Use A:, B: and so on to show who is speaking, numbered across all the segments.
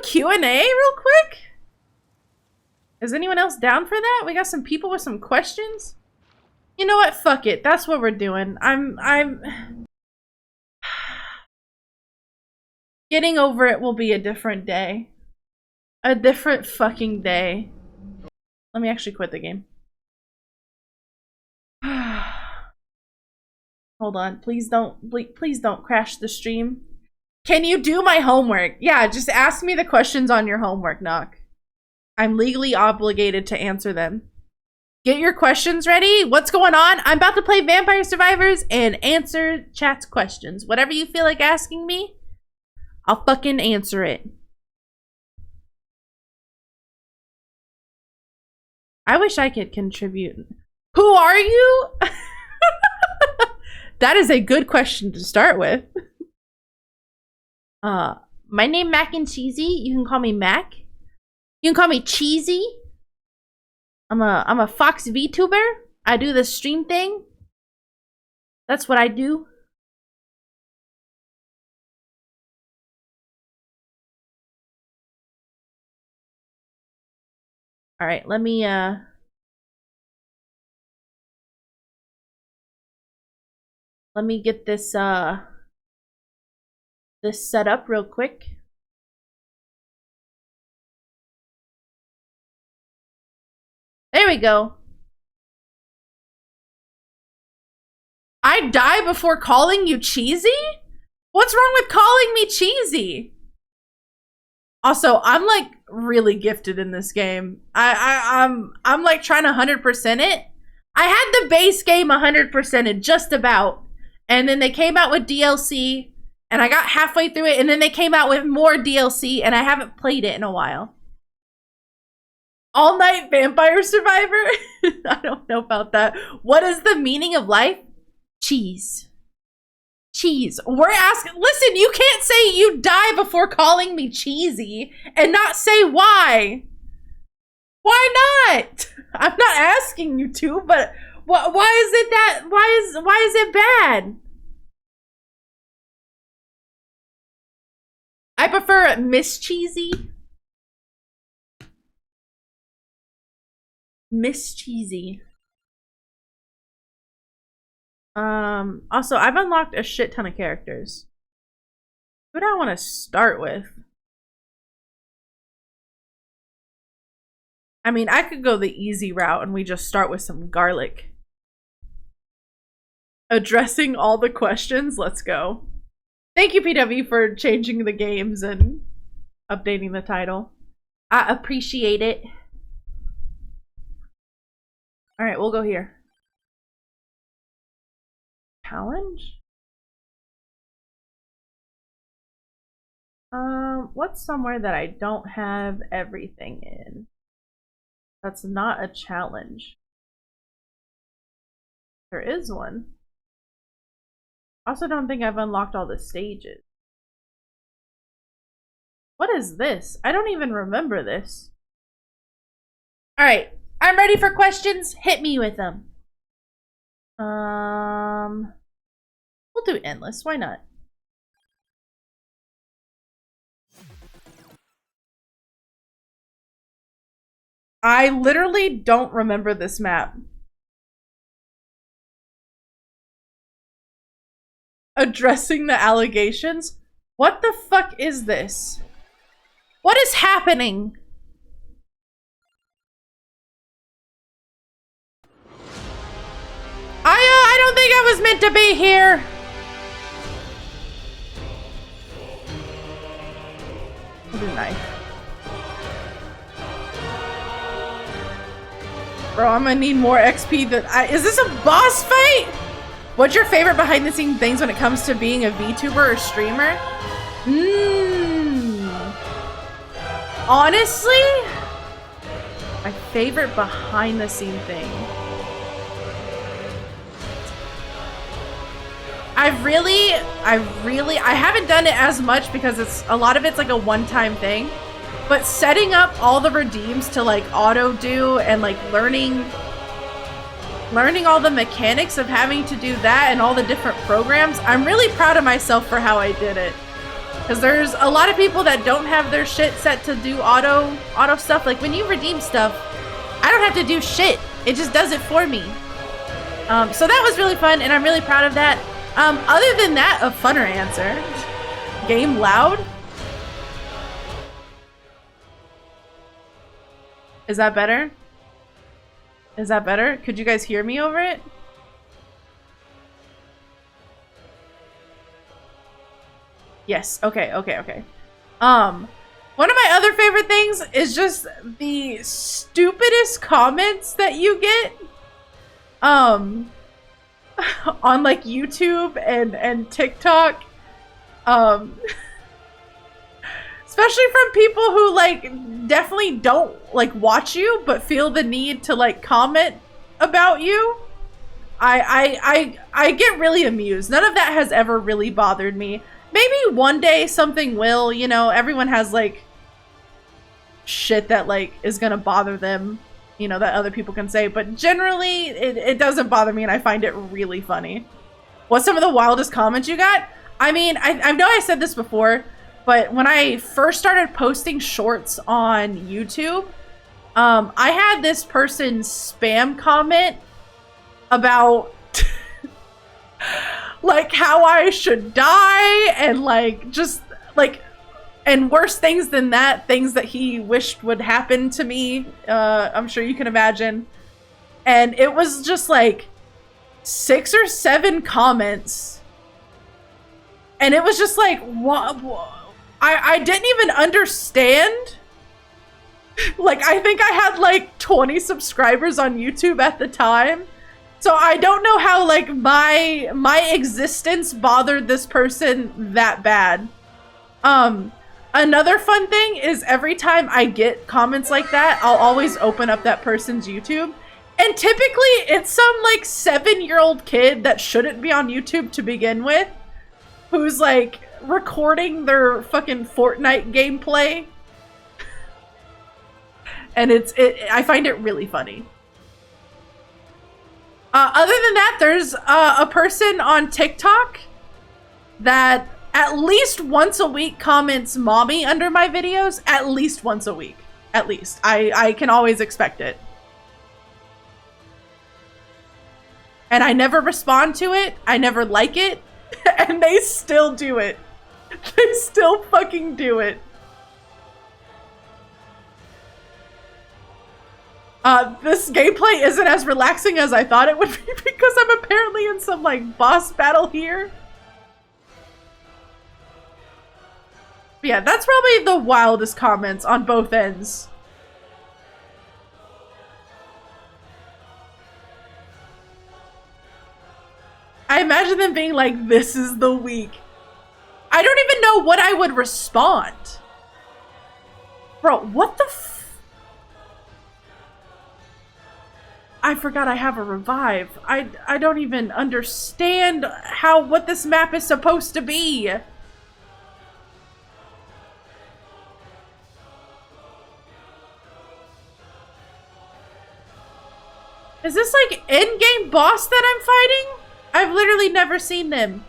A: Q&A real quick? Is anyone else down for that? We got some people with some questions. You know what? Fuck it. That's what we're doing. I'm getting over it will be a different day. A different fucking day. Let me actually quit the game. Hold on. Please don't crash the stream. Can you do my homework? Yeah, just ask me the questions on your homework, Knock. I'm legally obligated to answer them. Get your questions ready. What's going on? I'm about to play Vampire Survivors and answer chat's questions. Whatever you feel like asking me, I'll fucking answer it. I wish I could contribute. Who are you? That is a good question to start with. My name Mac and Cheesy. You can call me Mac. You can call me Cheesy. I'm a Fox Vtuber. I do the stream thing. That's what I do. All right, let me get this this set up real quick. There we go. I die before calling you cheesy? What's wrong with calling me cheesy? Also, I'm like really gifted in this game. I'm like trying to 100% it. I had the base game 100%ed just about. And then they came out with DLC and I got halfway through it and then they came out with more DLC and I haven't played it in a while. All Night Vampire Survivor? I don't know about that. What is the meaning of life? Cheese. Cheese. We're asking, listen, you can't say you die before calling me cheesy and not say why. Why not? I'm not asking you to, but why is it that, why is it bad? I prefer Miss Cheesy. Miss Cheesy. Also, I've unlocked a shit ton of characters. Who do I want to start with? I mean, I could go the easy route and we just start with some garlic. Addressing all the questions, let's go. Thank you, PW, for changing the games and updating the title. I appreciate it. All right, we'll go here. Challenge? What's somewhere that I don't have everything in? That's not a challenge. There is one. Also don't think I've unlocked all the stages. What is this? I don't even remember this. All right. I'm ready for questions. Hit me with them. We'll do endless. Why not? I literally don't remember this map. Addressing the allegations? What the fuck is this? What is happening? I don't think I was meant to be here. What a knife. Bro, I'm gonna need more XP than is this a boss fight? What's your favorite behind the scenes things when it comes to being a VTuber or streamer? Honestly, my favorite behind the scene thing. I haven't done it as much because a lot of it's like a one-time thing, but setting up all the redeems to like auto do and like learning all the mechanics of having to do that and all the different programs, I'm really proud of myself for how I did it. Because there's a lot of people that don't have their shit set to do auto stuff. Like when you redeem stuff, I don't have to do shit. It just does it for me. So that was really fun, and I'm really proud of that. Other than that, a funner answer. Game loud? Is that better? Is that better? Could you guys hear me over it? Yes. Okay. One of my other favorite things is just the stupidest comments that you get on like YouTube and TikTok. Especially from people who like definitely don't like watch you but feel the need to like comment about you. I get really amused. None of that has ever really bothered me. Maybe one day something will, you know, everyone has like shit that like is gonna bother them, you know, that other people can say, but generally it doesn't bother me and I find it really funny. What's some of the wildest comments you got? I mean, I know I said this before, but when I first started posting shorts on YouTube, I had this person spam comment about like how I should die and like just like, and worse things than that, things that he wished would happen to me. I'm sure you can imagine. And it was just like 6 or 7 comments. And it was just like, what? I didn't even understand. Like, I think I had like 20 subscribers on YouTube at the time. So I don't know how like my existence bothered this person that bad. Another fun thing is every time I get comments like that, I'll always open up that person's YouTube. And typically it's some like 7-year-old kid that shouldn't be on YouTube to begin with, who's like recording their fucking Fortnite gameplay. And I find it really funny. Other than that, there's a person on TikTok that at least once a week comments mommy under my videos. At least once a week. At least. I can always expect it. And I never respond to it. I never like it. And they still do it. They still fucking do it. This gameplay isn't as relaxing as I thought it would be because I'm apparently in some like boss battle here. But yeah, that's probably the wildest comments on both ends. I imagine them being like, this is the week. I don't even know what I would respond. Bro, what the f- I forgot I have a revive. I don't even understand what this map is supposed to be. Is this like end-game boss that I'm fighting? I've literally never seen them.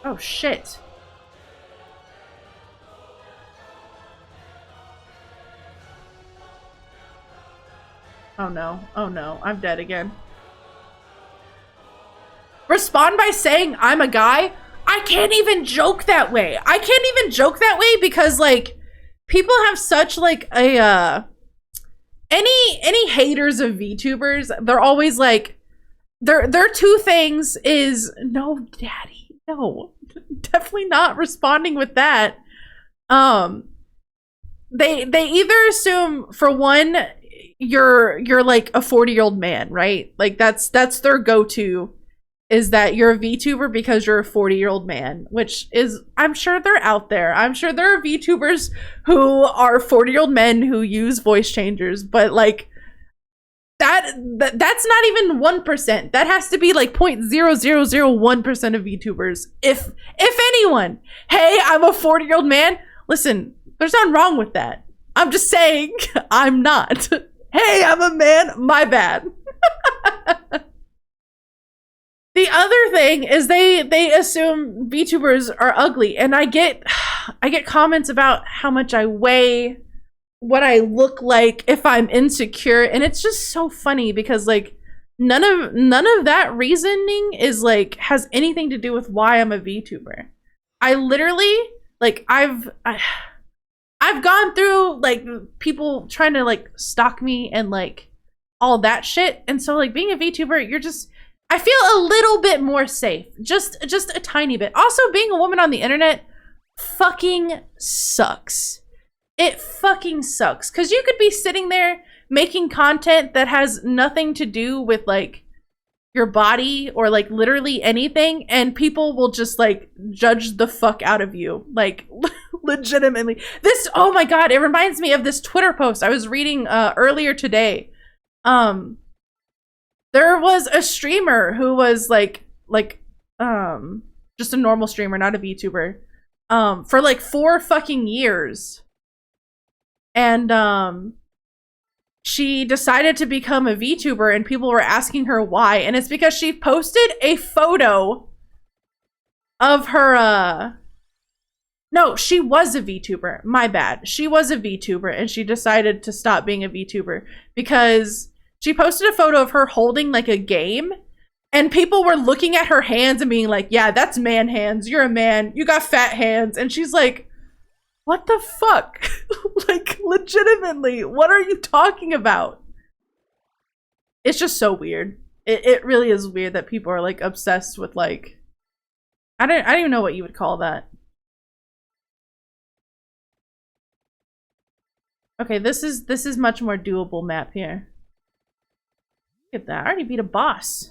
A: Oh shit. Oh no, I'm dead again. Respond by saying I'm a guy? I can't even joke that way. I can't even joke that way because like people have such like a any haters of VTubers, they're always like their two things is no daddy, no. Definitely not responding with that. They either assume for one you're like a 40-year-old man, right? Like that's their go-to, is that you're a VTuber because you're a 40-year-old man, which is, I'm sure they're out there. I'm sure there are VTubers who are 40-year-old men who use voice changers, but like that's not even 1%. That has to be like 0.0001% of VTubers. If anyone, hey, I'm a 40-year-old man. Listen, there's nothing wrong with that. I'm just saying I'm not. Hey, I'm a man. My bad. The other thing is they assume VTubers are ugly, and I get comments about how much I weigh, what I look like, if I'm insecure, and it's just so funny because like none of that reasoning is like has anything to do with why I'm a VTuber. I literally like I've gone through like people trying to like stalk me and like all that shit. And so like being a VTuber, you're just I feel a little bit more safe. Just a tiny bit. Also being a woman on the internet fucking sucks. It fucking sucks cuz you could be sitting there making content that has nothing to do with like your body or like literally anything, and people will just like judge the fuck out of you, like legitimately. This, oh my god, it reminds me of this Twitter post I was reading earlier today. um there was a streamer who was just a normal streamer, not a VTuber, for like 4 fucking years, and she decided to become a VTuber, and people were asking her why. And it's because she posted a photo of her, no, she was a VTuber. My bad. She was a VTuber, and she decided to stop being a VTuber because she posted a photo of her holding like a game, and people were looking at her hands and being like, yeah, that's man hands. You're a man. You got fat hands. And she's like, what the fuck? Like, legitimately, what are you talking about? It's just so weird. It really is weird that people are like obsessed with like, I don't even know what you would call that. Okay, this is much more doable map here. Look at that. I already beat a boss.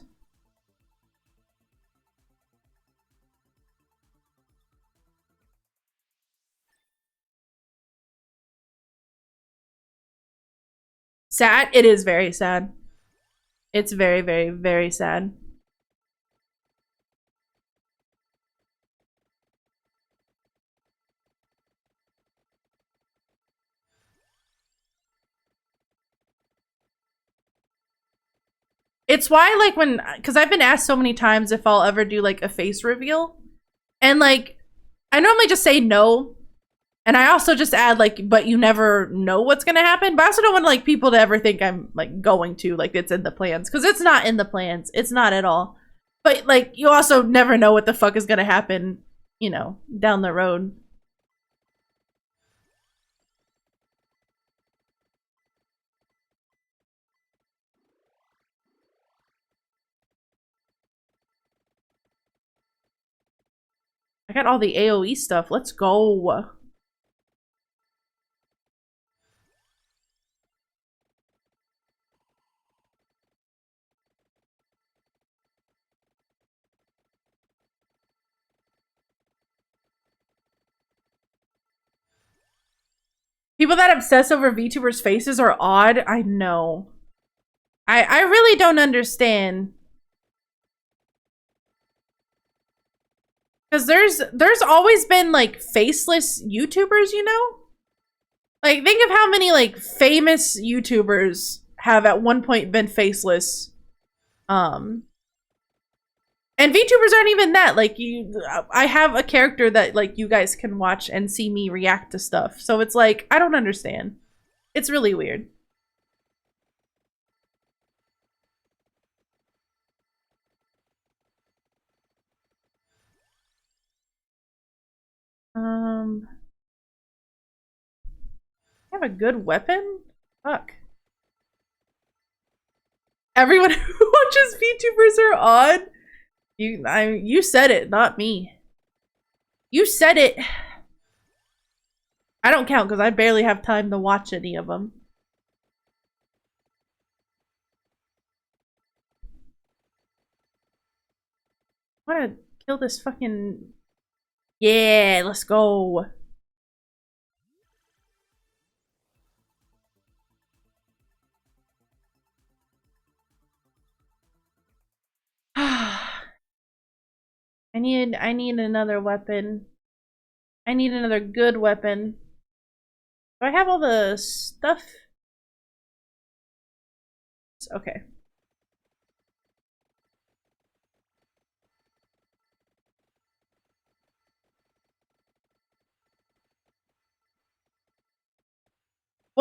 A: Sad? It is very sad. It's very, very, very sad. It's why, like, because I've been asked so many times if I'll ever do like a face reveal, and like, I normally just say no. And I also just add like, but you never know what's gonna happen. But I also don't want like people to ever think I'm like going to, like it's in the plans, because it's not in the plans. It's not at all. But like you also never know what the fuck is gonna happen, you know, down the road. I got all the AoE stuff. Let's go. People that obsess over VTubers' faces are odd. I know. I really don't understand. Because there's always been like faceless YouTubers, you know? Like think of how many like famous YouTubers have at one point been faceless. Um and VTubers aren't even that. Like I have a character that like you guys can watch and see me react to stuff. So it's like I don't understand. It's really weird. I have a good weapon? Fuck. Everyone who watches VTubers are odd. You said it, not me. You said it. I don't count because I barely have time to watch any of them. I want to kill this fucking... Yeah, let's go. I need another weapon. I need another good weapon. Do I have all the stuff? Okay.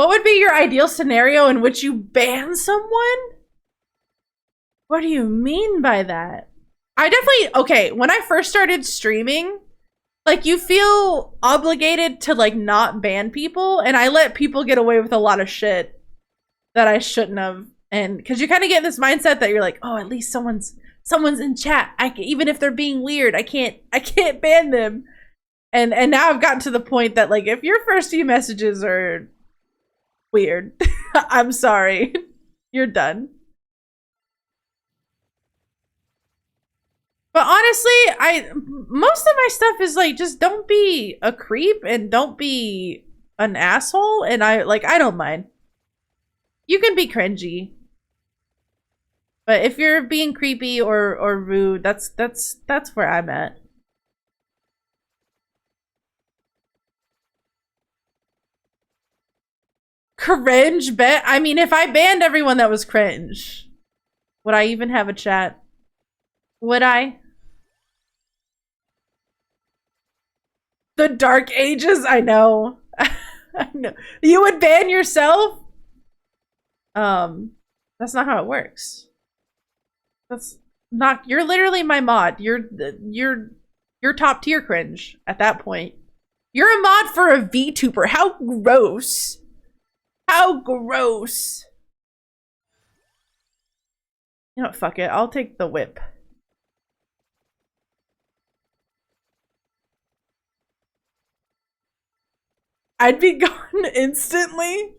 A: What would be your ideal scenario in which you ban someone? What do you mean by that? I definitely, okay, when I first started streaming, like, you feel obligated to, like, not ban people, and I let people get away with a lot of shit that I shouldn't have. And because you kind of get in this mindset that you're like, oh, at least someone's in chat. Even if they're being weird, I can't ban them. And now I've gotten to the point that, like, if your first few messages are weird, I'm sorry, you're done. But honestly, most of my stuff is like, just don't be a creep and don't be an asshole. And I don't mind. You can be cringy. But if you're being creepy or rude, that's where I'm at. Cringe bet. I mean, if I banned everyone that was cringe, would I even have a chat? Would I? The dark ages, I know. I know. You would ban yourself? That's not how it works. That's not, you're literally my mod. You're top tier cringe at that point. You're a mod for a VTuber. How gross. How gross. You know what, fuck it. I'll take the whip. I'd be gone instantly.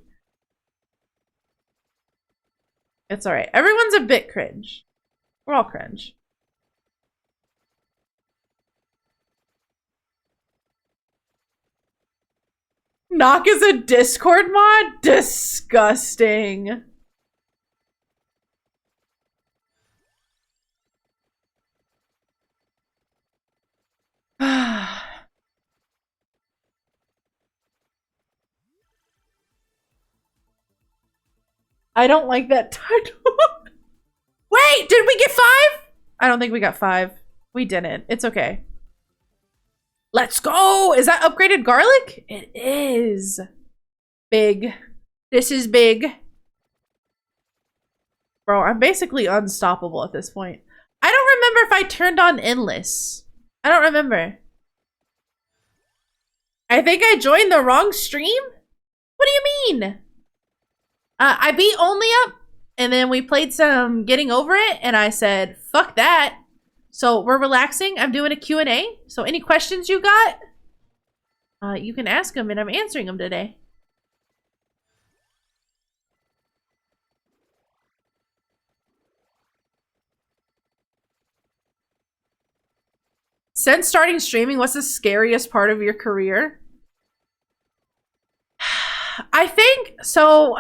A: It's alright. Everyone's a bit cringe. We're all cringe. Knock is a Discord mod? Disgusting. I don't like that title. Wait, did we get 5? I don't think we got 5. We didn't. It's okay. Let's go. Is that upgraded garlic? It is. Big. This is big. Bro, I'm basically unstoppable at this point. I don't remember if I turned on endless. I don't remember. I think I joined the wrong stream? What do you mean? I beat Only Up, and then we played some Getting Over It, and I said, fuck that. So we're relaxing. I'm doing a Q&A. So any questions you got, you can ask them, and I'm answering them today. Since starting streaming, what's the scariest part of your career? I think, so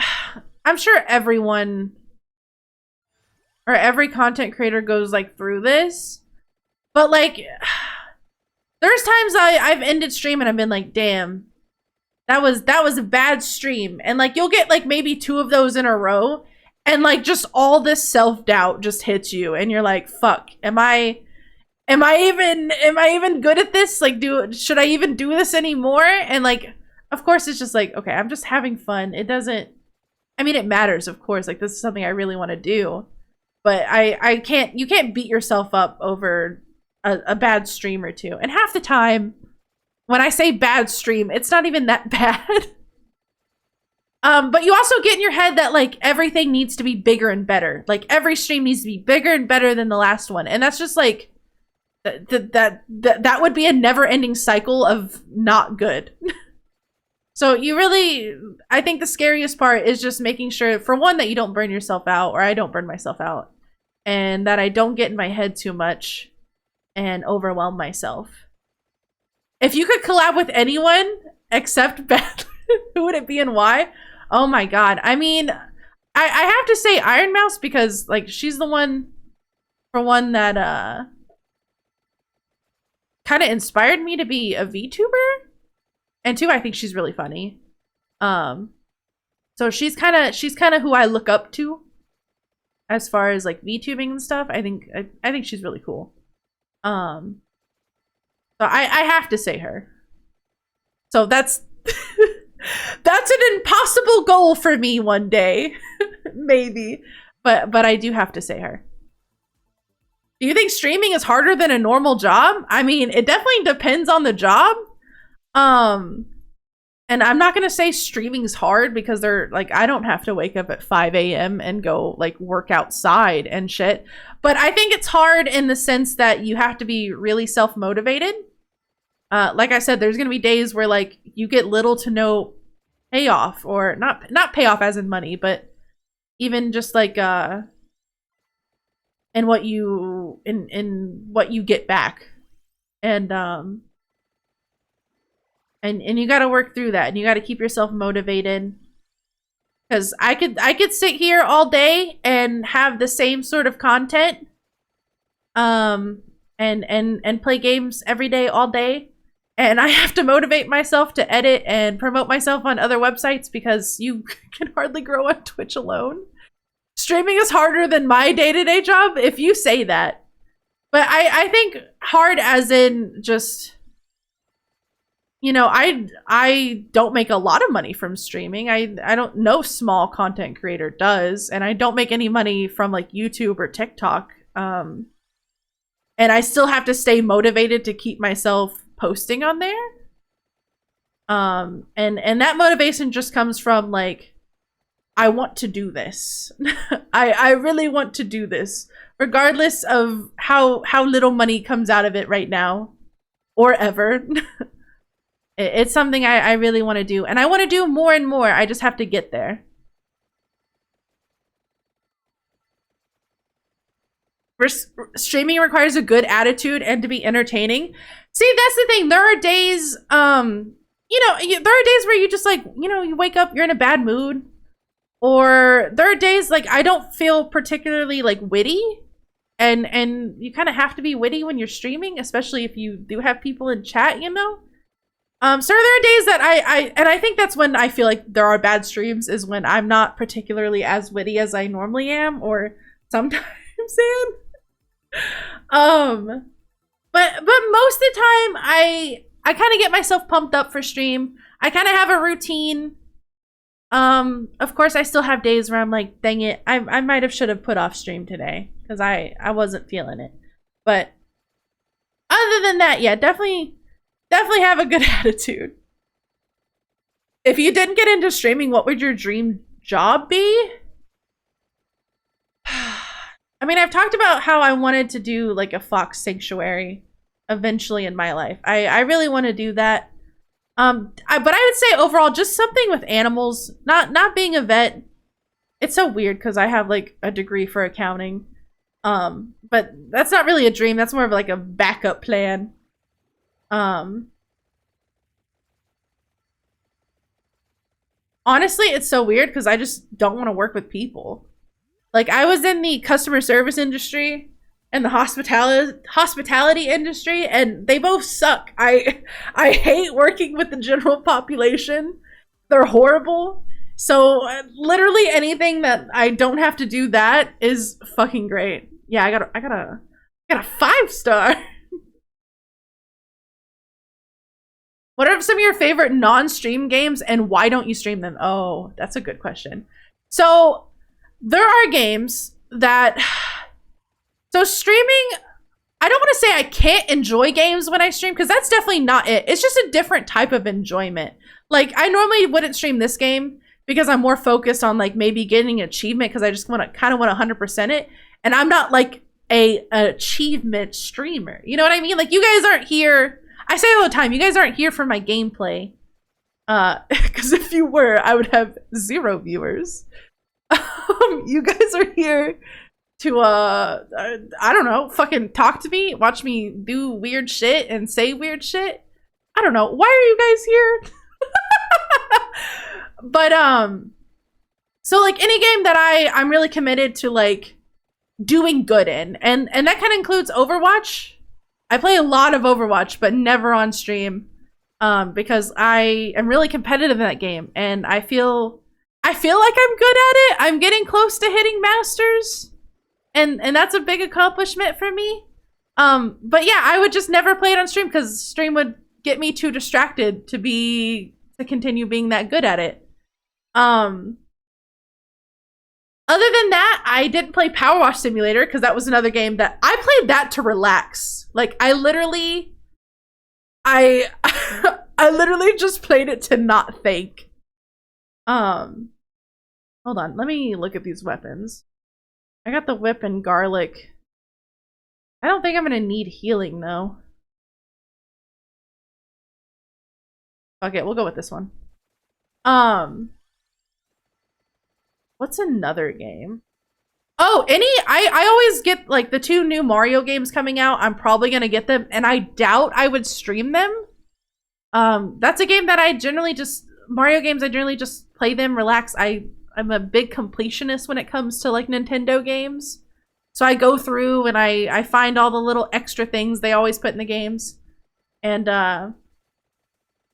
A: I'm sure everyone or every content creator goes like through this, but like there's times I've ended stream and I've been like, damn, that was a bad stream. And like you'll get like maybe 2 of those in a row and like just all this self-doubt just hits you and you're like, fuck, am I even good at this? Like, should I even do this anymore? And like, of course it's just like, okay, I'm just having fun. It doesn't, I mean, it matters, of course. Like, this is something I really want to do. But you can't beat yourself up over a bad stream or 2. And half the time, when I say bad stream, it's not even that bad. But you also get in your head that like everything needs to be bigger and better. Like every stream needs to be bigger and better than the last one. And that's just like, that would be a never-ending cycle of not good. So you really, I think the scariest part is just making sure, for one, that you don't burn yourself out, or I don't burn myself out, and that I don't get in my head too much and overwhelm myself. If you could collab with anyone except Beth, who would it be and why? Oh my god. I mean, I have to say Iron Mouse because like she's the one, for one, that kind of inspired me to be a VTuber. And 2, I think she's really funny. So she's kind of who I look up to as far as like VTubing and stuff. I think she's really cool. So I have to say her. So that's That's an impossible goal for me one day. Maybe. But I do have to say her. Do you think streaming is harder than a normal job? I mean, it definitely depends on the job. And I'm not gonna say streaming's hard because they're like, I don't have to wake up at 5 a.m. and go like work outside and shit. But I think it's hard in the sense that you have to be really self-motivated. Like I said, there's gonna be days where like you get little to no payoff, or not payoff as in money, but even just like in what you get back. And you got to work through that, and you got to keep yourself motivated. Because I could sit here all day and have the same sort of content, and play games every day, all day, and I have to motivate myself to edit and promote myself on other websites because you can hardly grow on Twitch alone. Streaming is harder than my day-to-day job, if you say that. But I think hard as in just, you know, I don't make a lot of money from streaming. I don't know, small content creator does, and I don't make any money from like YouTube or TikTok. And I still have to stay motivated to keep myself posting on there. And that motivation just comes from like, I want to do this. I really want to do this, regardless of how little money comes out of it right now or ever. It's something I really want to do, and I want to do more and more. I just have to get there. Streaming requires a good attitude and to be entertaining. See, that's the thing. There are days, you know, there are days where you just like, you know, you wake up, you're in a bad mood. Or there are days like I don't feel particularly like witty. And you kind of have to be witty when you're streaming, especially if you do have people in chat, you know? So there are days that I think that's when I feel like there are bad streams, is when I'm not particularly as witty as I normally am, or sometimes am. But most of the time I kind of get myself pumped up for stream. I kind of have a routine. Of course I still have days where I'm like, dang it, I might have should have put off stream today because I wasn't feeling it. But other than that, yeah, definitely have a good attitude. If you didn't get into streaming, what would your dream job be? I mean, I've talked about how I wanted to do like a fox sanctuary eventually in my life. I really want to do that. But I would say overall, just something with animals, not being a vet. It's so weird because I have like a degree for accounting. But that's not really a dream. That's more of like a backup plan. Honestly, it's so weird because I just don't want to work with people. Like, I was in the customer service industry and the hospitality industry, and they both suck. I hate working with the general population. They're horrible. So literally anything that I don't have to do that is fucking great. Yeah, I got a 5-star. What are some of your favorite non-stream games, and why don't you stream them? Oh, that's a good question. So there are games that, so streaming, I don't want to say I can't enjoy games when I stream, because that's definitely not it. It's just a different type of enjoyment. Like, I normally wouldn't stream this game because I'm more focused on like maybe getting an achievement, because I just want to kind of want to 100% it. And I'm not like an achievement streamer. You know what I mean? Like, you guys aren't here. I say it all the time, you guys aren't here for my gameplay. Because if you were, I would have 0 viewers. You guys are here to, I don't know, fucking talk to me, watch me do weird shit and say weird shit. I don't know. Why are you guys here? But, so like any game that I'm really committed to like doing good in, and that kind of includes Overwatch. I play a lot of Overwatch, but never on stream, because I am really competitive in that game, and I feel like I'm good at it. I'm getting close to hitting masters, and that's a big accomplishment for me. But yeah, I would just never play it on stream because stream would get me too distracted to be to continue being that good at it. Other than that, I didn't play Power Wash Simulator because that was another game that I played that to relax. Like I literally just played it to not think. Hold on, let me look at these weapons. I got the whip and garlic. I don't think I'm gonna need healing though. Fuck it, we'll go with this one. What's another game? Oh, I always get like the 2 new Mario games coming out. I'm probably gonna get them, and I doubt I would stream them. That's a game that Mario games, I generally just play them, relax. I'm a big completionist when it comes to like Nintendo games. So I go through and I find all the little extra things they always put in the games. And I don't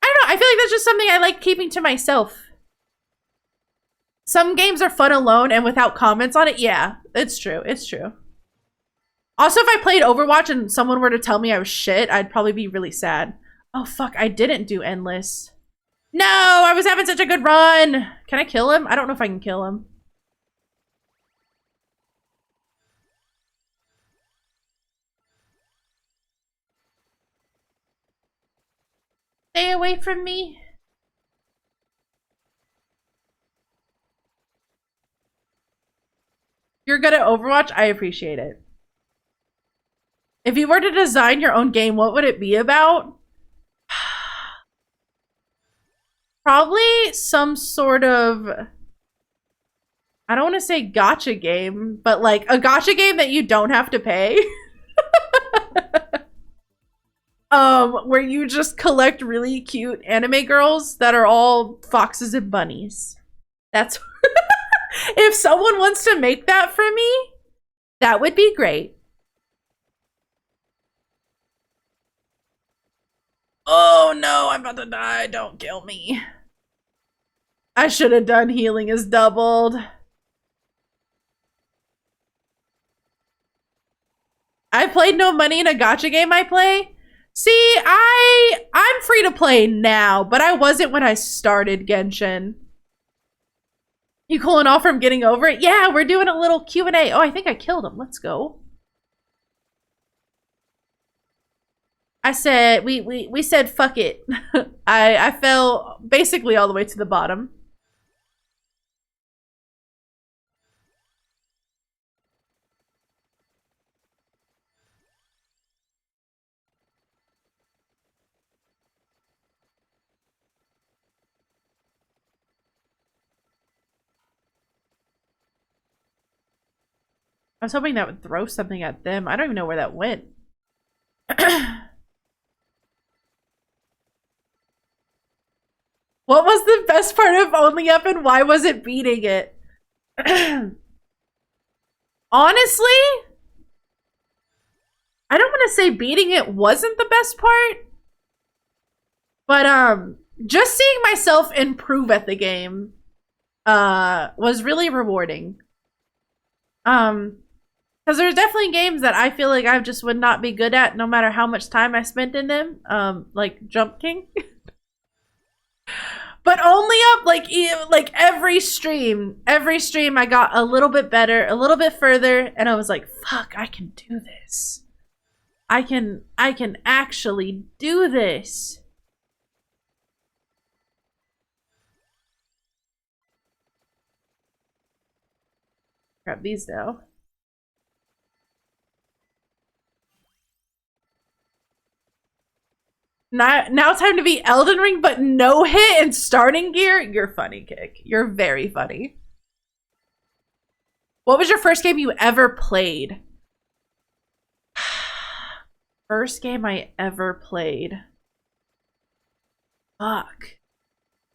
A: know, I feel like that's just something I like keeping to myself. Some games are fun alone and without comments on it. Yeah, it's true. It's true. Also, if I played Overwatch and someone were to tell me I was shit, I'd probably be really sad. Oh, fuck. I didn't do Endless. No, I was having such a good run. Can I kill him? I don't know if I can kill him. Stay away from me. You're good at Overwatch? I appreciate it. If you were to design your own game, what would it be about? Probably some sort of, I don't want to say gacha game, but like a gacha game that you don't have to pay. Where you just collect really cute anime girls that are all foxes and bunnies. That's if someone wants to make that for me, that would be great. Oh no, I'm about to die. Don't kill me. I should have done healing is doubled. I played no money in a gacha game I play. See, I'm free to play now, but I wasn't when I started Genshin. You cooling off from getting over it? Yeah, we're doing a little Q&A. Oh, I think I killed him. Let's go. I said, we said fuck it. I fell basically all the way to the bottom. I was hoping that would throw something at them. I don't even know where that went. What was the best part of Only Up and why was it beating it? Honestly, I don't want to say beating it wasn't the best part. But just seeing myself improve at the game was really rewarding. Because there's definitely games that I feel like I just would not be good at no matter how much time I spent in them. Like Jump King. But Only Up, like every stream I got a little bit better, a little bit further, and I was like, fuck, I can do this. I can actually do this. Grab these though. Now time to be Elden Ring, but no hit and starting gear? You're funny, Kick. You're very funny. What was your first game you ever played? First game I ever played. Fuck.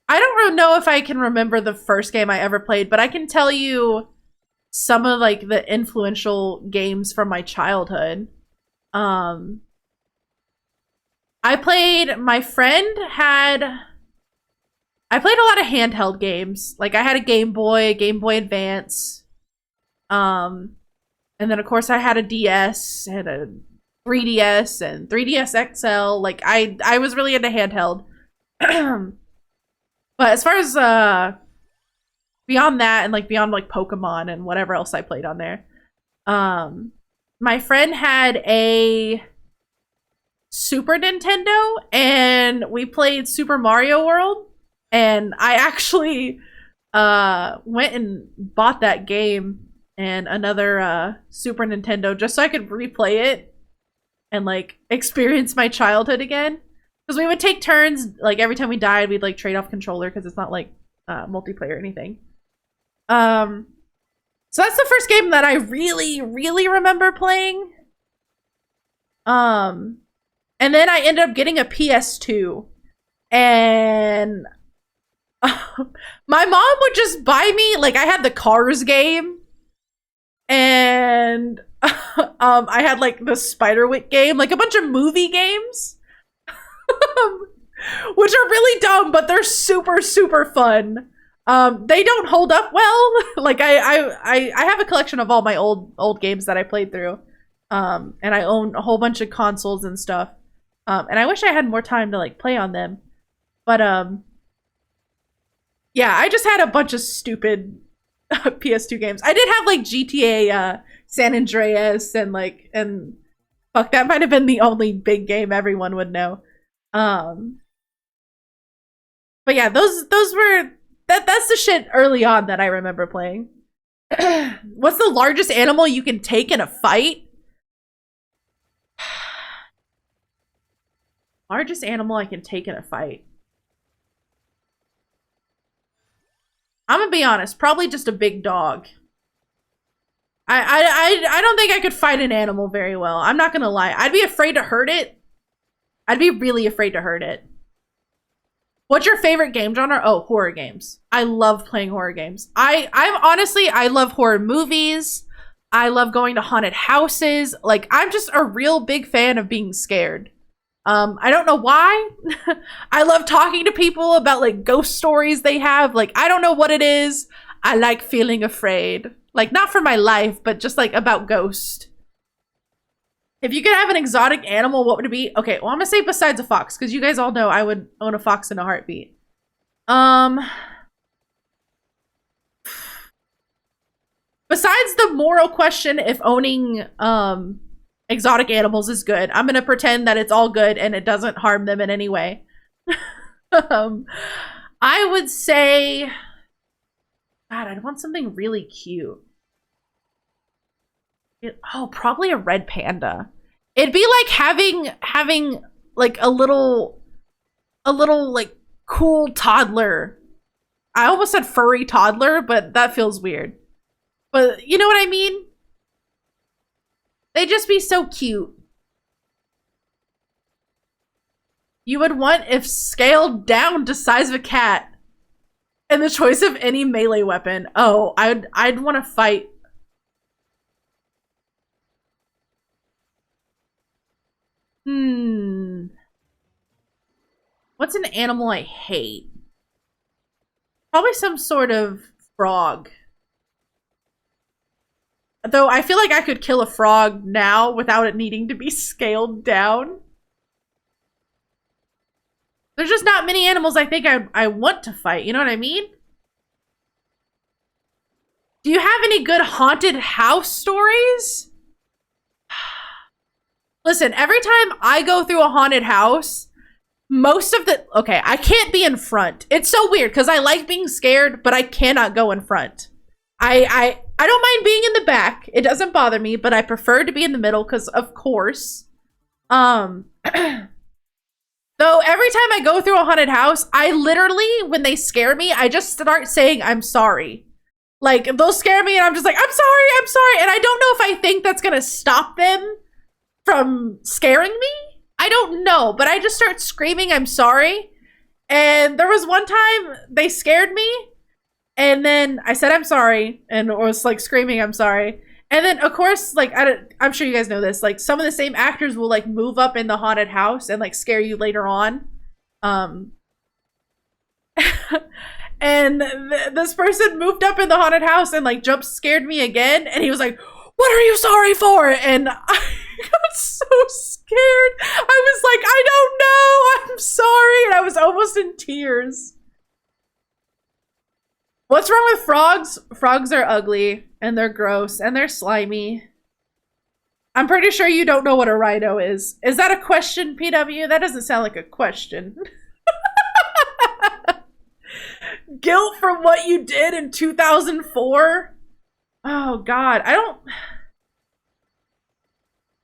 A: I don't really know if I can remember the first game I ever played, but I can tell you some of like the influential games from my childhood. I played a lot of handheld games. Like I had a Game Boy Advance. And then of course I had a DS, I had a 3DS and 3DS XL. Like I was really into handheld. But as far as beyond that and like beyond like Pokemon and whatever else I played on there, my friend had a Super Nintendo and we played Super Mario World, and I actually went and bought that game and another Super Nintendo just so I could replay it and like experience my childhood again. Because we would take turns, like every time we died, we'd like trade off controller because it's not like multiplayer or anything. So that's the first game that I really remember playing. And then I ended up getting a PS2, and my mom would just buy me, like, I had the Cars game, and I had like the Spiderwick game, like a bunch of movie games, which are really dumb, but they're super fun. They don't hold up well. Like I have a collection of all my old games that I played through, and I own a whole bunch of consoles and stuff. And I wish I had more time to like play on them, but yeah, I just had a bunch of stupid PS2 games. I did have like GTA San Andreas and fuck, that might have been the only big game everyone would know. But yeah, those were that's the shit early on that I remember playing. What's the largest animal you can take in a fight? Largest animal I can take in a fight. I'm gonna be honest, probably just a big dog. I don't think I could fight an animal very well. I'm not gonna lie. I'd be afraid to hurt it. I'd be really afraid to hurt it. What's your favorite game genre? Oh, horror games. I love playing horror games. I love horror movies. I love going to haunted houses. Like, I'm just a real big fan of being scared. I don't know why. I love talking to people about like ghost stories they have. Like, I don't know what it is. I like feeling afraid. Like, not for my life, but just like about ghosts. If you could have an exotic animal, what would it be? Okay, well, I'm gonna say besides a fox, because you guys all know I would own a fox in a heartbeat. Besides the moral question if owning exotic animals is good, I'm gonna pretend that it's all good and it doesn't harm them in any way. I would say, God, I'd want something really cute. Probably a red panda. It'd be like having like a little like cool toddler. I almost said furry toddler, but that feels weird. But you know what I mean? They'd just be so cute. You would want if scaled down to size of a cat. And the choice of any melee weapon. Oh, I'd want to fight. What's an animal I hate? Probably some sort of frog. Though I feel like I could kill a frog now without it needing to be scaled down. There's just not many animals I think I want to fight, you know what I mean? Do you have any good haunted house stories? Listen, every time I go through a haunted house, most of the... Okay, I can't be in front. It's so weird because I like being scared, but I cannot go in front. I don't mind being in the back. It doesn't bother me, but I prefer to be in the middle because, of course. Though every time I go through a haunted house, I literally, when they scare me, I just start saying, I'm sorry. Like, they'll scare me and I'm just like, I'm sorry. And I don't know if I think that's going to stop them from scaring me. I don't know, but I just start screaming, I'm sorry. And there was one time they scared me. And then I said, I'm sorry. And was like screaming, I'm sorry. And then, of course, like, I'm sure you guys know this. Like, some of the same actors will, like, move up in the haunted house and, like, scare you later on. And this person moved up in the haunted house and, like, jump scared me again. And he was like, what are you sorry for? And I got so scared. I was like, I don't know. I'm sorry. And I was almost in tears. What's wrong with frogs? Frogs are ugly and they're gross and they're slimy. I'm pretty sure you don't know what a rhino is. Is that a question, PW? That doesn't sound like a question. Guilt from what you did in 2004? Oh, God. I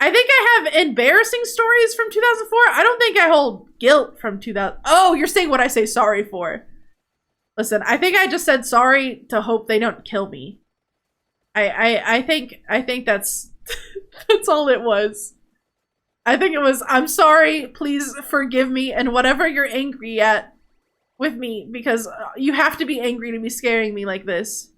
A: think I have embarrassing stories from 2004. I don't think I hold guilt from 2000. Oh, you're saying what I say sorry for. Listen, I think I just said sorry to hope they don't kill me. I think that's that's all it was. I think it was, I'm sorry, please forgive me, and whatever you're angry at with me, because you have to be angry to be scaring me like this.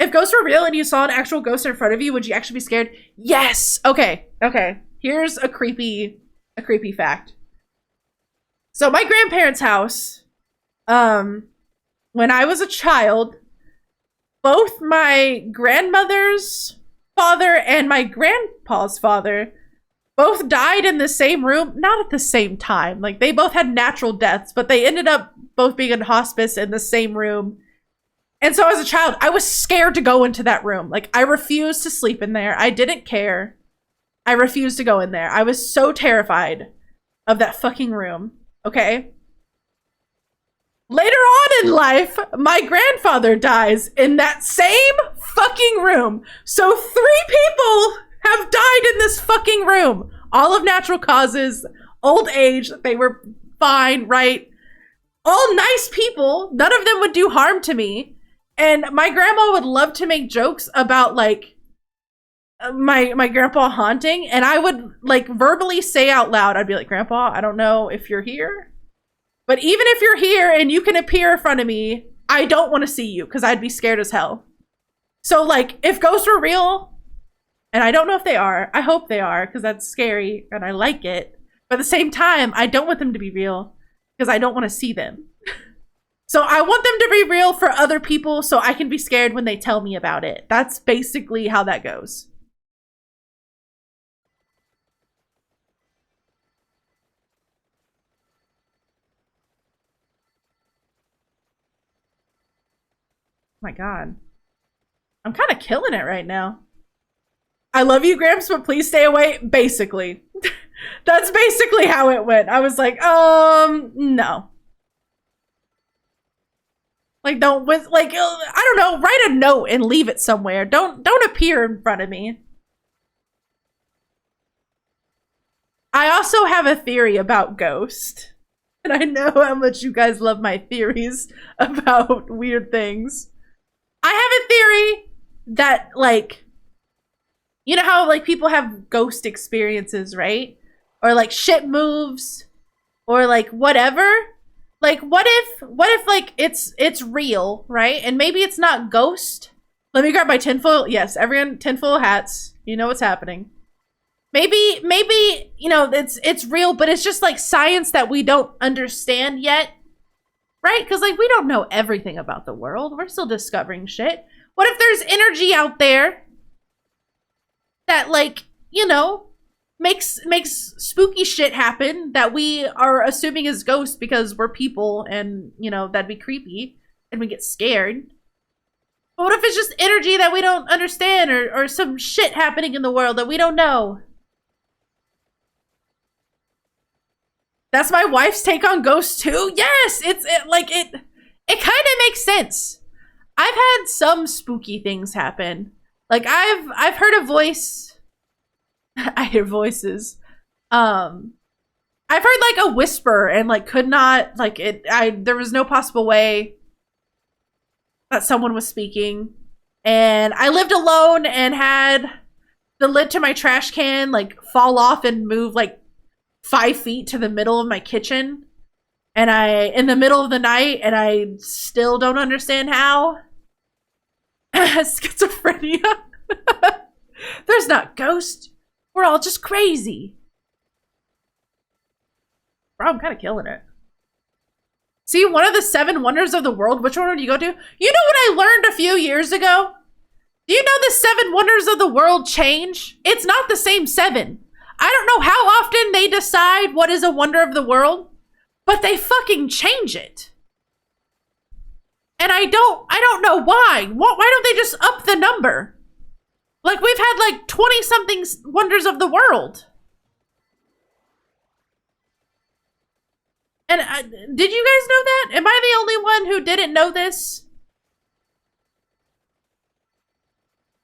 A: If ghosts were real and you saw an actual ghost in front of you, would you actually be scared? Yes! Okay. Here's a creepy fact. So my grandparents' house, when I was a child, both my grandmother's father and my grandpa's father both died in the same room, not at the same time. Like, they both had natural deaths, but they ended up both being in hospice in the same room. And so as a child, I was scared to go into that room. Like, I refused to sleep in there. I didn't care. I refused to go in there. I was so terrified of that fucking room. Okay? Later on in life, my grandfather dies in that same fucking room. So 3 people have died in this fucking room. All of natural causes, old age, they were fine, right? All nice people. None of them would do harm to me. And my grandma would love to make jokes about, like, my grandpa haunting. And I would, like, verbally say out loud, I'd be like, Grandpa, I don't know if you're here, but even if you're here and you can appear in front of me, I don't want to see you because I'd be scared as hell. So, like, if ghosts were real, and I don't know if they are, I hope they are because that's scary and I like it. But at the same time, I don't want them to be real because I don't want to see them. So I want them to be real for other people so I can be scared when they tell me about it. That's basically how that goes. Oh my God. I'm kind of killing it right now. I love you, Gramps, but please stay away. Basically. That's basically how it went. I was like, no. Like, don't, with, like, I don't know, write a note and leave it somewhere. Don't appear in front of me. I also have a theory about ghosts. And I know how much you guys love my theories about weird things. I have a theory that, like, you know how, like, people have ghost experiences, right? Or, like, shit moves, or, like, whatever. Like, what if, like, it's real, right? And maybe it's not ghost. Let me grab my tinfoil. Yes, everyone, tinfoil hats. You know what's happening. Maybe, you know, it's real, but it's just, like, science that we don't understand yet. Right? Because, like, we don't know everything about the world. We're still discovering shit. What if there's energy out there that, like, you know, makes spooky shit happen that we are assuming is ghosts because we're people and, you know, that'd be creepy and we get scared. But what if it's just energy that we don't understand, or some shit happening in the world that we don't know? That's my wife's take on ghosts too. Yes, it kind of makes sense. I've had some spooky things happen. Like, I've heard a voice. I hear voices. I've heard, like, a whisper and, like, could not, like, there was no possible way that someone was speaking. And I lived alone and had the lid to my trash can, like, fall off and move, like, 5 feet to the middle of my kitchen. And in the middle of the night, and I still don't understand how. Schizophrenia. There's not ghosts. We're all just crazy. Bro, I'm kind of killing it. See, one of the 7 wonders of the world. Which one would you go to? You know what I learned a few years ago? Do you know the 7 wonders of the world change? It's not the same 7. I don't know how often they decide what is a wonder of the world, but they fucking change it. And I don't know why. Why don't they just up the number? Like, we've had like 20 something wonders of the world. And did you guys know that? Am I the only one who didn't know this?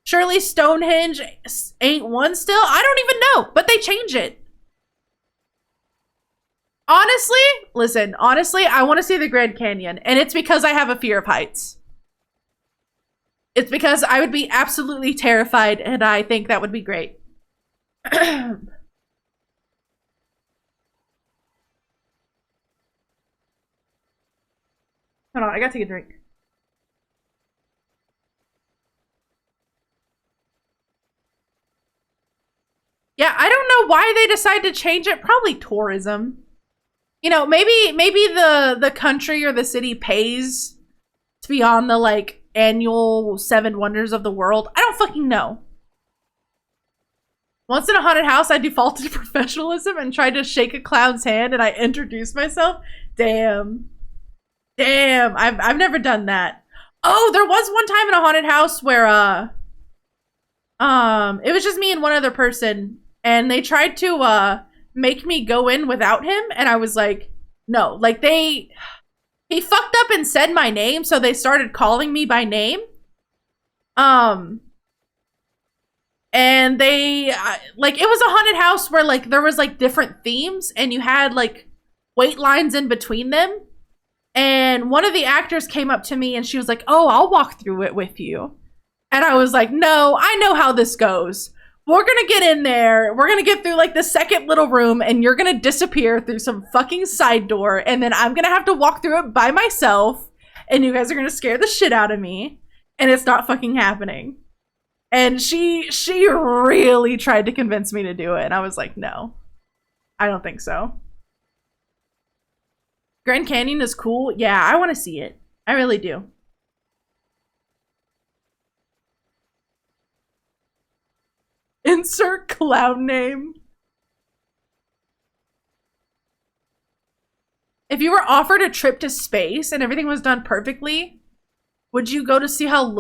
A: Surely Stonehenge ain't one still? I don't even know, but they change it. Honestly, listen, honestly, I want to see the Grand Canyon, and it's because I have a fear of heights. It's because I would be absolutely terrified, and I think that would be great. Hold on, I gotta take a drink. Yeah, I don't know why they decided to change it. Probably tourism. You know, maybe the country or the city pays to be on the like annual 7 wonders of the world. I don't fucking know. Once in a haunted house, I defaulted to professionalism and tried to shake a clown's hand, and I introduced myself. Damn. Damn, I've never done that. Oh, there was one time in a haunted house where it was just me and one other person, and they tried to make me go in without him, and I was like, no. Like, he fucked up and said my name, so they started calling me by name. And they like, it was a haunted house where like there was like different themes, and you had like wait lines in between them. And one of the actors came up to me and she was like, "Oh, I'll walk through it with you." And I was like, "No, I know how this goes. We're gonna get in there. We're gonna get through like the second little room, and you're gonna disappear through some fucking side door. And then I'm gonna have to walk through it by myself. And you guys are gonna scare the shit out of me. And it's not fucking happening." And she really tried to convince me to do it. And I was like, no, I don't think so. Grand Canyon is cool. Yeah, I want to see it. I really do. Insert clown name. If you were offered a trip to space and everything was done perfectly, would you go to see how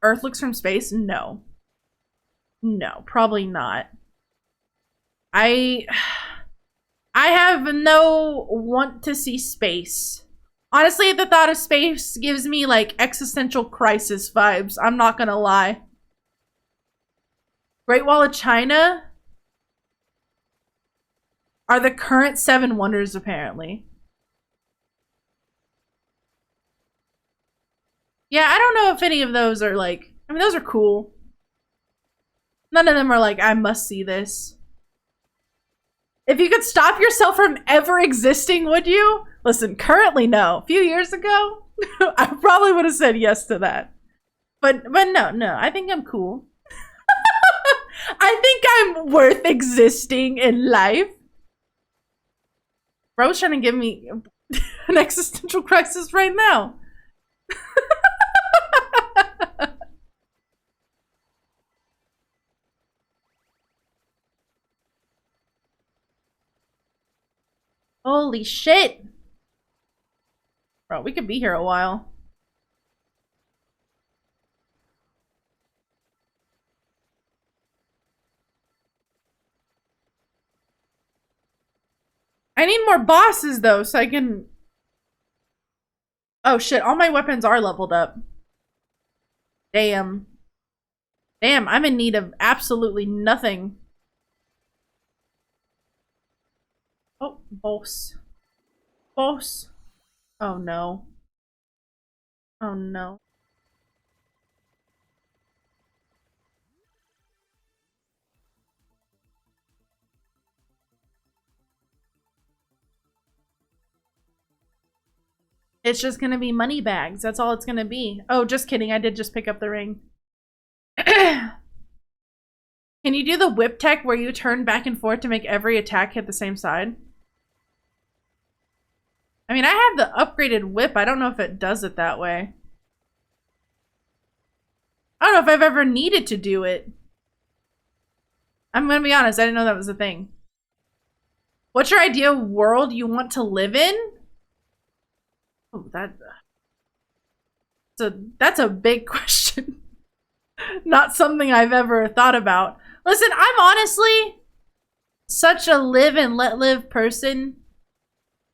A: Earth looks from space? No. No, probably not. I have no want to see space. Honestly, the thought of space gives me like existential crisis vibes. I'm not gonna lie. Great Wall of China are the current 7 wonders, apparently. Yeah, I don't know if any of those are like, I mean, those are cool. None of them are like, I must see this. If you could stop yourself from ever existing, would you? Listen, currently, no. A few years ago, I probably would have said yes to that. But no, I think I'm cool. I think I'm worth existing in life. Bro's trying to give me an existential crisis right now. Holy shit. Bro, we could be here a while. I need more bosses, though, so I can... Oh, shit. All my weapons are leveled up. Damn. Damn, I'm in need of absolutely nothing. Oh, boss. Boss. Oh, no. Oh, no. It's just gonna be money bags. That's all it's gonna be. Oh, just kidding. I did just pick up the ring. Can you do the whip tech where you turn back and forth to make every attack hit the same side? I mean, I have the upgraded whip. I don't know if it does it that way. I don't know if I've ever needed to do it. I'm gonna be honest, I didn't know that was a thing. What's your ideal world you want to live in? Oh, that... So that's a big question. Not something I've ever thought about. Listen, I'm honestly such a live and let live person.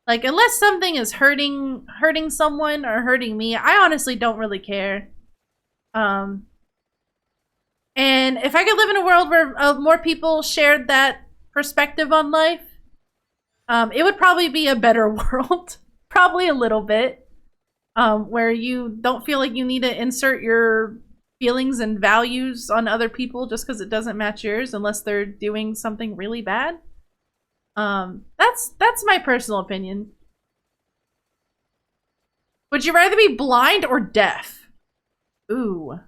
A: Like, unless something is hurting someone or hurting me, I honestly don't really care. And if I could live in a world where more people shared that perspective on life, it would probably be a better world. Probably a little bit. Where you don't feel like you need to insert your feelings and values on other people just because it doesn't match yours unless they're doing something really bad. That's my personal opinion. Would you rather be blind or deaf? Ooh.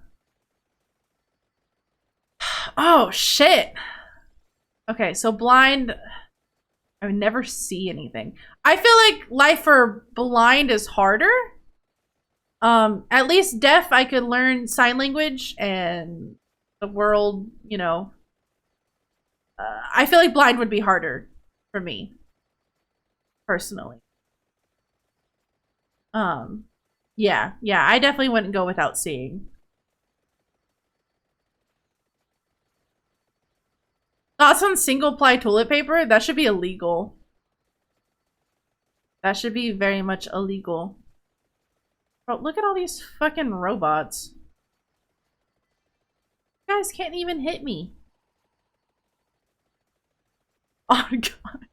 A: Oh, shit. Okay, so blind, I would never see anything. I feel like life for blind is harder. At least deaf, I could learn sign language and the world, you know. I feel like blind would be harder for me, personally. Yeah, I definitely wouldn't go without seeing. Thoughts on single-ply toilet paper? That should be illegal. That should be very much illegal. Bro, look at all these fucking robots. You guys can't even hit me. Oh, God.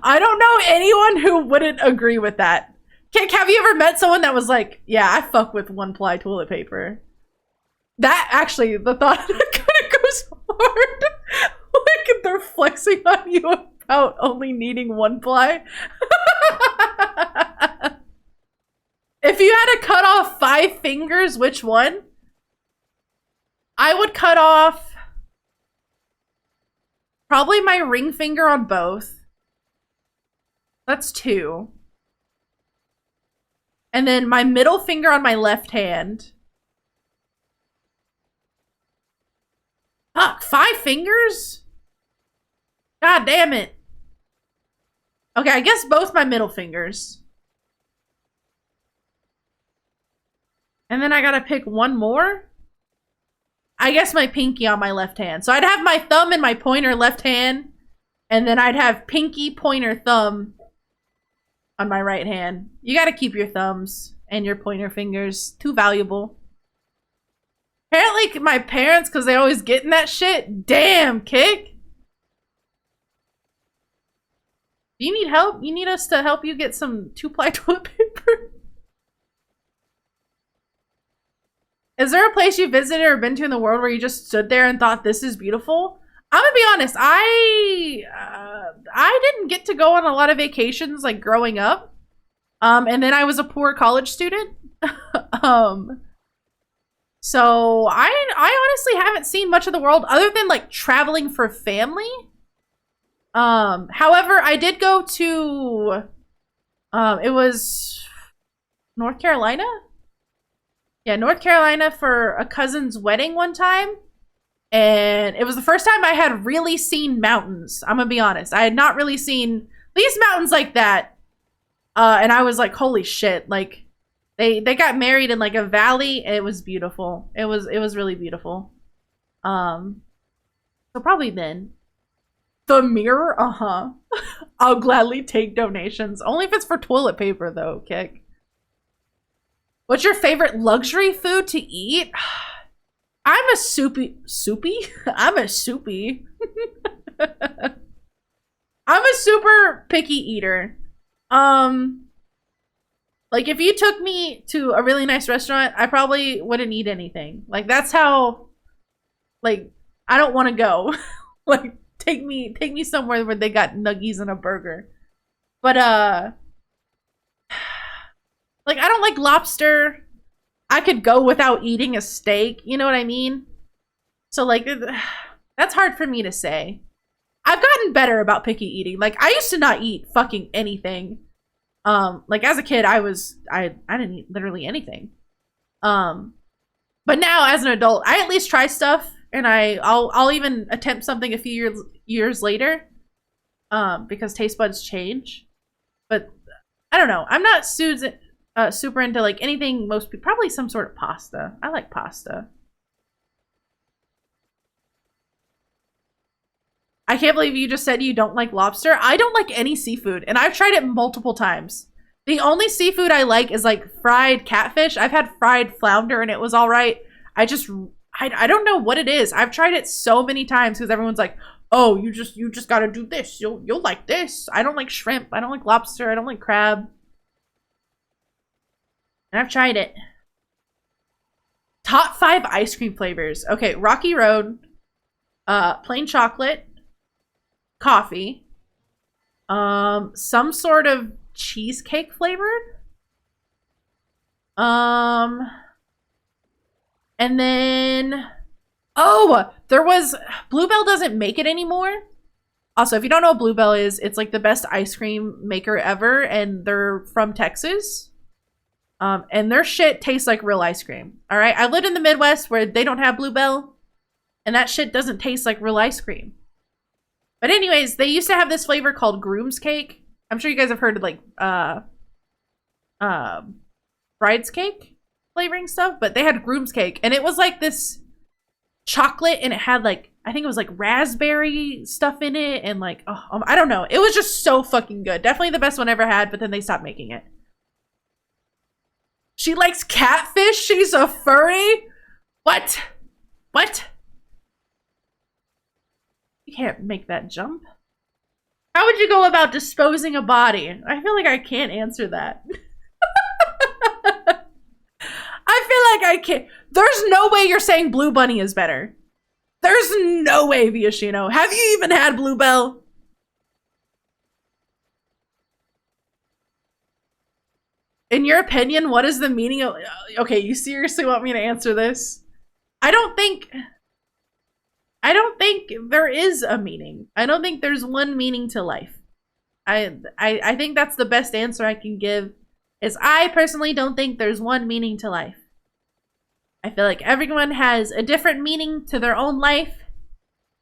A: I don't know anyone who wouldn't agree with that. Have you ever met someone that was like, yeah, I fuck with one-ply toilet paper? That actually, the thought kind of goes hard. Like they're flexing on you about only needing one ply. If you had to cut off 5 fingers, which one? I would cut off probably my ring finger on both. That's 2. And then my middle finger on my left hand. Fuck, 5 fingers? God damn it. Okay, I guess both my middle fingers. And then I gotta pick one more? I guess my pinky on my left hand. So I'd have my thumb and my pointer left hand. And then I'd have pinky, pointer, thumb on my right hand. You gotta keep your thumbs and your pointer fingers. Too valuable. Apparently my parents, because they always get in that shit. Damn, Kick. Do you need help? You need us to help you get some 2-ply toilet paper? Is there a place you visited or been to in the world where you just stood there and thought this is beautiful? I'm gonna be honest, I didn't get to go on a lot of vacations like growing up. And then I was a poor college student. So I honestly haven't seen much of the world other than like traveling for family. However, I did go to it was North Carolina? Yeah, North Carolina for a cousin's wedding one time. And it was the first time I had really seen mountains. I'm gonna be honest. I had not really seen these mountains like that. And I was like, holy shit. Like, they got married in like a valley. It was beautiful. It was really beautiful. So probably then. The mirror? Uh-huh. I'll gladly take donations. Only if it's for toilet paper, though, Kick. What's your favorite luxury food to eat? I'm a soupy. I'm a soupy. I'm a super picky eater. Like if you took me to a really nice restaurant, I probably wouldn't eat anything. Like that's how, like, I don't want to go. Like take me somewhere where they got nuggies and a burger. But like I don't like lobster. I could go without eating a steak. You know what I mean? So like that's hard for me to say. I've gotten better about picky eating. Like I used to not eat fucking anything. Like as a kid, I didn't eat literally anything. But now as an adult, I at least try stuff, and I'll even attempt something a few years later, because taste buds change. But I don't know. I'm not Susan. super into like anything most people, probably some sort of pasta. I like pasta. I can't believe you just said you don't like lobster. I don't like any seafood, and I've tried it multiple times. The only seafood I like is like fried catfish. I've had fried flounder and it was all right. I don't know what it is. I've tried it so many times because everyone's like, "Oh, you just got to do this. You'll like this." I don't like shrimp. I don't like lobster. I don't like crab. And I've tried it. Top 5 ice cream flavors. Okay, Rocky Road, plain chocolate, coffee, some sort of cheesecake flavored, and then there was Bluebell doesn't make it anymore. Also, if you don't know what Bluebell is, it's like the best ice cream maker ever, and they're from Texas. And their shit tastes like real ice cream. All right, I lived in the Midwest where they don't have Bluebell, and that shit doesn't taste like real ice cream. But anyways, they used to have this flavor called Groom's Cake. I'm sure you guys have heard of like bride's cake flavoring stuff, but they had Groom's Cake, and it was like this chocolate, and it had like, I think it was like raspberry stuff in it, and like, I don't know. It was just so fucking good. Definitely the best one I ever had, but then they stopped making it. She likes catfish? She's a furry? What? What? You can't make that jump. How would you go about disposing a body? I feel like I can't answer that. I feel like I can't. There's no way you're saying Blue Bunny is better. There's no way, Viashino. Have you even had Bluebell? In your opinion, what is the meaning of... Okay, you seriously want me to answer this? I don't think there is a meaning. I don't think there's one meaning to life. I think that's the best answer I can give, is I personally don't think there's one meaning to life. I feel like everyone has a different meaning to their own life,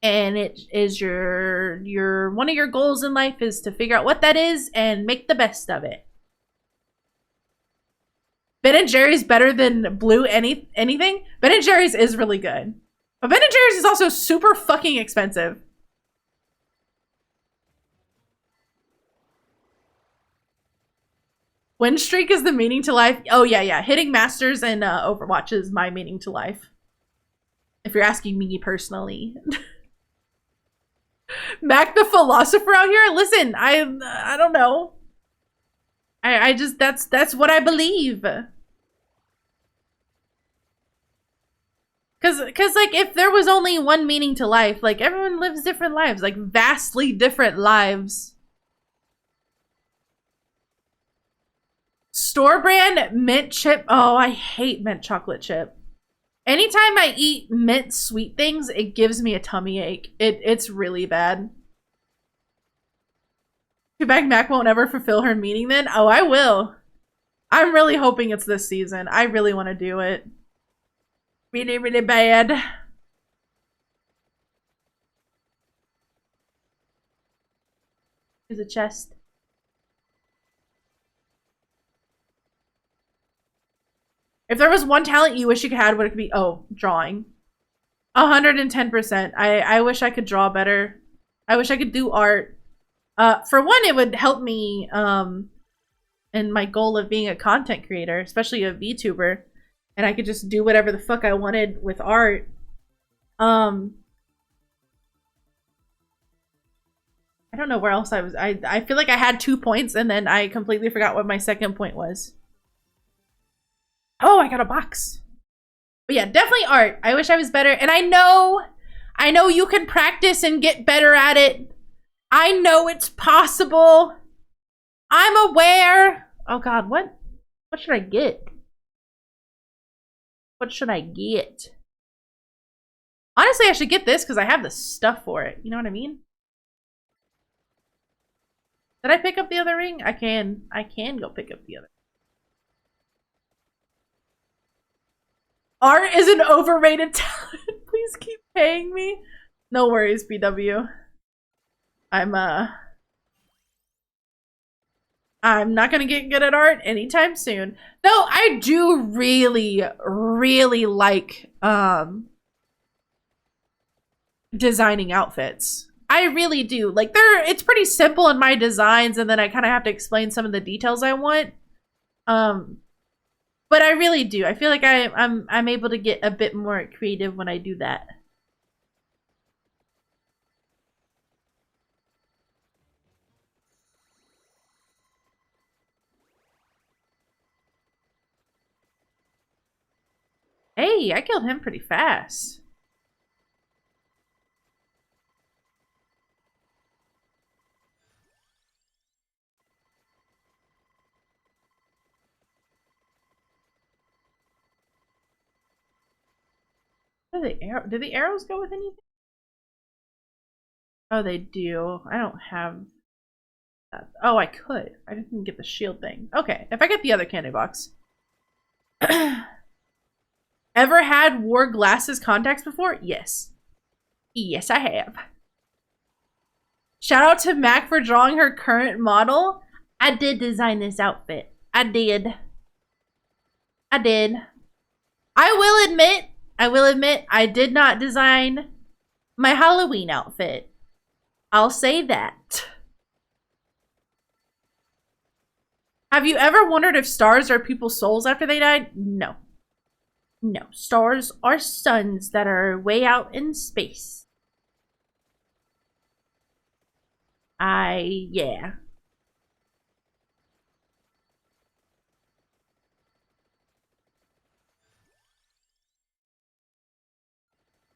A: and it is your one of your goals in life is to figure out what that is and make the best of it. Ben & Jerry's better than Blue anything? Ben & Jerry's is really good. But Ben & Jerry's is also super fucking expensive. Win streak is the meaning to life. Oh, yeah. Hitting Masters and Overwatch is my meaning to life. If you're asking me personally. Mac the philosopher out here? Listen, I don't know. I just, that's what I believe. Cause like, if there was only one meaning to life, like, everyone lives different lives, like, vastly different lives. Store brand mint chip. Oh, I hate mint chocolate chip. Anytime I eat mint sweet things, it gives me a tummy ache. It's really bad. Too bad Mac won't ever fulfill her meaning then. Oh, I will. I'm really hoping it's this season. I really want to do it. Really, really bad. There's a chest. If there was one talent you wish you had, what it could be? Oh, drawing. 110%. I wish I could draw better. I wish I could do art. For one, it would help me in my goal of being a content creator, especially a VTuber. And I could just do whatever the fuck I wanted with art. I don't know where else I was. I feel like I had 2 points and then I completely forgot what my second point was. Oh, I got a box. But yeah, definitely art. I wish I was better. And I know you can practice and get better at it. I know it's possible. I'm aware. Oh God, what should I get? What should I get? Honestly, I should get this because I have the stuff for it. You know what I mean? Did I pick up the other ring? I can go pick up the other. Art is an overrated talent. Please keep paying me. No worries, BW. I'm I'm not gonna get good at art anytime soon. Though I do really, really like designing outfits. I really do. Like it's pretty simple in my designs, and then I kind of have to explain some of the details I want. But I really do. I feel like I'm able to get a bit more creative when I do that. Hey, I killed him pretty fast. Do the arrows go with anything? Oh, they do. I don't have that. Oh, I could. I didn't get the shield thing. Okay, if I get the other candy box. Ever had wore glasses contacts before? Yes. Yes, I have. Shout out to Mac for drawing her current model. I did design this outfit. I did. I did. I will admit, I did not design my Halloween outfit. I'll say that. Have you ever wondered if stars are people's souls after they died? No. No. Stars are suns that are way out in space. Yeah.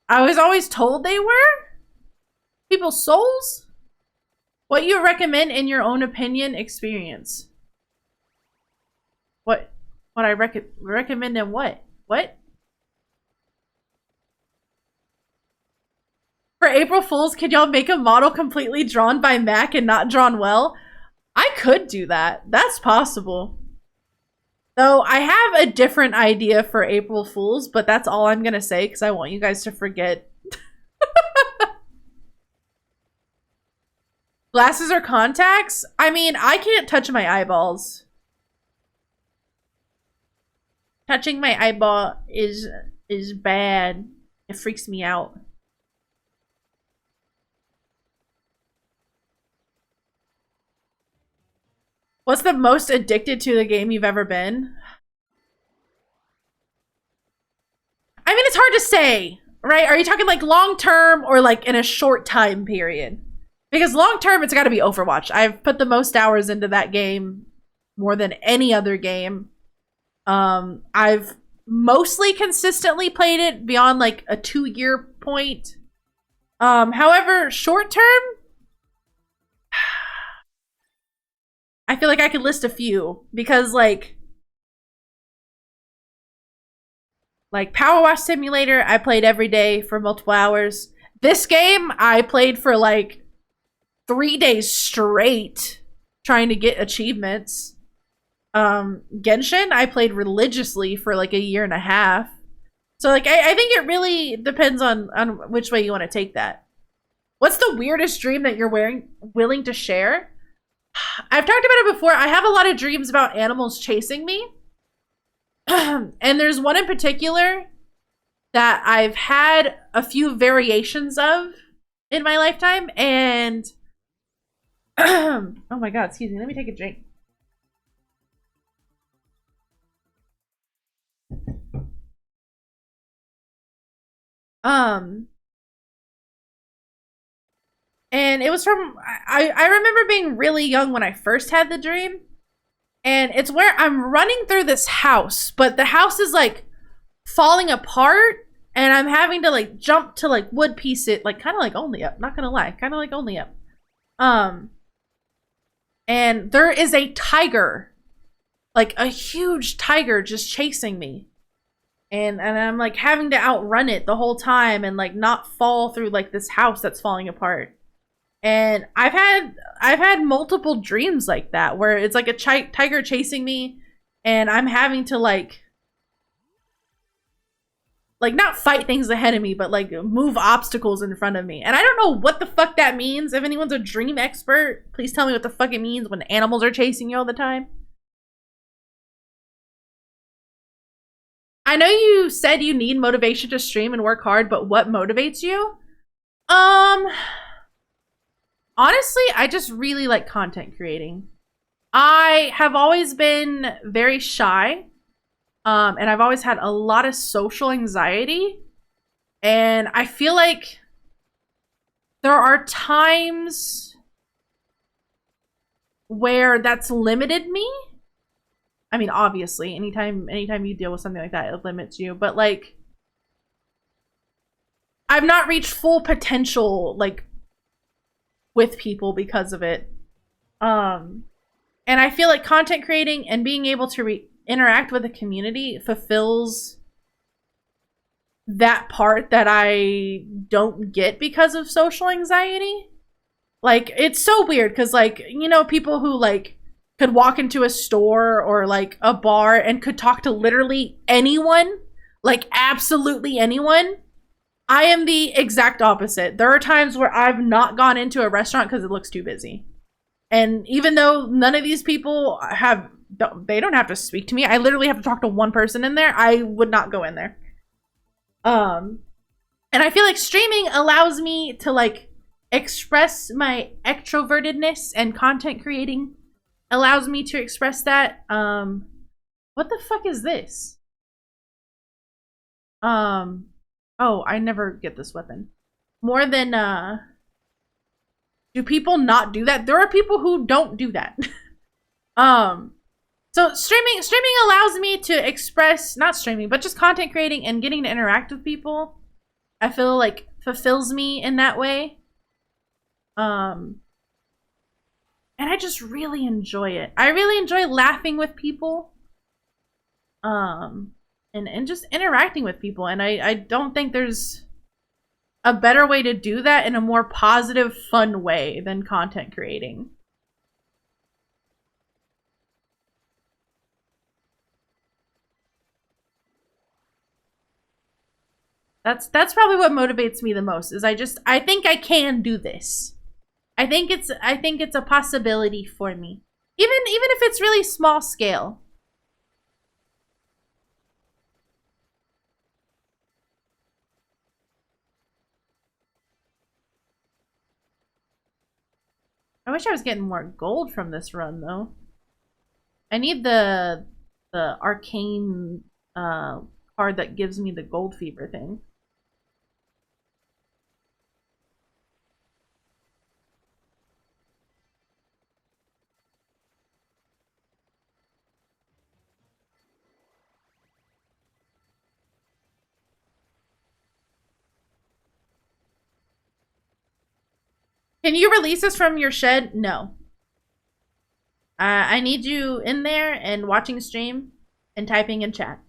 A: I was always told they were people's souls. What you recommend in your own opinion experience? What I recommend in what? What? For April Fools, could y'all make a model completely drawn by Mac and not drawn well? I could do that. That's possible. Though I have a different idea for April Fools, but that's all I'm gonna say because I want you guys to forget. Glasses or contacts? I mean, I can't touch my eyeballs. Touching my eyeball is bad. It freaks me out. What's the most addicted to the game you've ever been? I mean, it's hard to say, right? Are you talking like long term or like in a short time period? Because long term, it's got to be Overwatch. I've put the most hours into that game more than any other game. I've mostly consistently played it beyond like a 2-year point. However, short term, I feel like I could list a few because like Power Wash Simulator, I played every day for multiple hours. This game, I played for like 3 days straight trying to get achievements. Genshin, I played religiously for like a year and a half. So like I think it really depends on which way you want to take that. What's the weirdest dream that you're willing to share? I've talked about it before. I have a lot of dreams about animals chasing me. And there's one in particular that I've had a few variations of in my lifetime. And oh my god, excuse me. Let me take a drink. And it was from I remember being really young when I first had the dream. And it's where I'm running through this house, but the house is like falling apart and I'm having to like jump to like wood piece it, like kind of like Only Up, not gonna lie, kind of like Only Up. And there is a tiger, like a huge tiger just chasing me. And I'm like having to outrun it the whole time and like not fall through like this house that's falling apart. And I've had multiple dreams like that where it's like a tiger chasing me and I'm having to like like not fight things ahead of me, but like move obstacles in front of me. And I don't know what the fuck that means. If anyone's a dream expert, please tell me what the fuck it means when animals are chasing you all the time. I know you said you need motivation to stream and work hard, but what motivates you? Honestly, I just really like content creating. I have always been very shy. And I've always had a lot of social anxiety. And I feel like there are times where that's limited me. I mean, obviously, anytime you deal with something like that, it limits you. But like, I've not reached full potential, like, with people because of it. And I feel like content creating and being able to interact with the community fulfills that part that I don't get because of social anxiety. Like, it's so weird because, like, you know, people who like could walk into a store or like a bar and could talk to literally anyone, like absolutely anyone. I am the exact opposite. There are times where I've not gone into a restaurant because it looks too busy. And even though none of these people they don't have to speak to me. I literally have to talk to one person in there. I would not go in there. And I feel like streaming allows me to like express my extrovertedness, and content creating allows me to express that. What the fuck is this? Oh, I never get this weapon. More than do people not do that? There are people who don't do that. So streaming allows me to express, not streaming, but just content creating and getting to interact with people. I feel like fulfills me in that way. And I just really enjoy it. I really enjoy laughing with people. And just interacting with people. And I don't think there's a better way to do that in a more positive, fun way than content creating. That's probably what motivates me the most, is I think I can do this. I think it's a possibility for me. Even if it's really small scale. I wish I was getting more gold from this run though. I need the arcane card that gives me the gold fever thing. Can you release us from your shed? No. I need you in there and watching stream and typing in chat.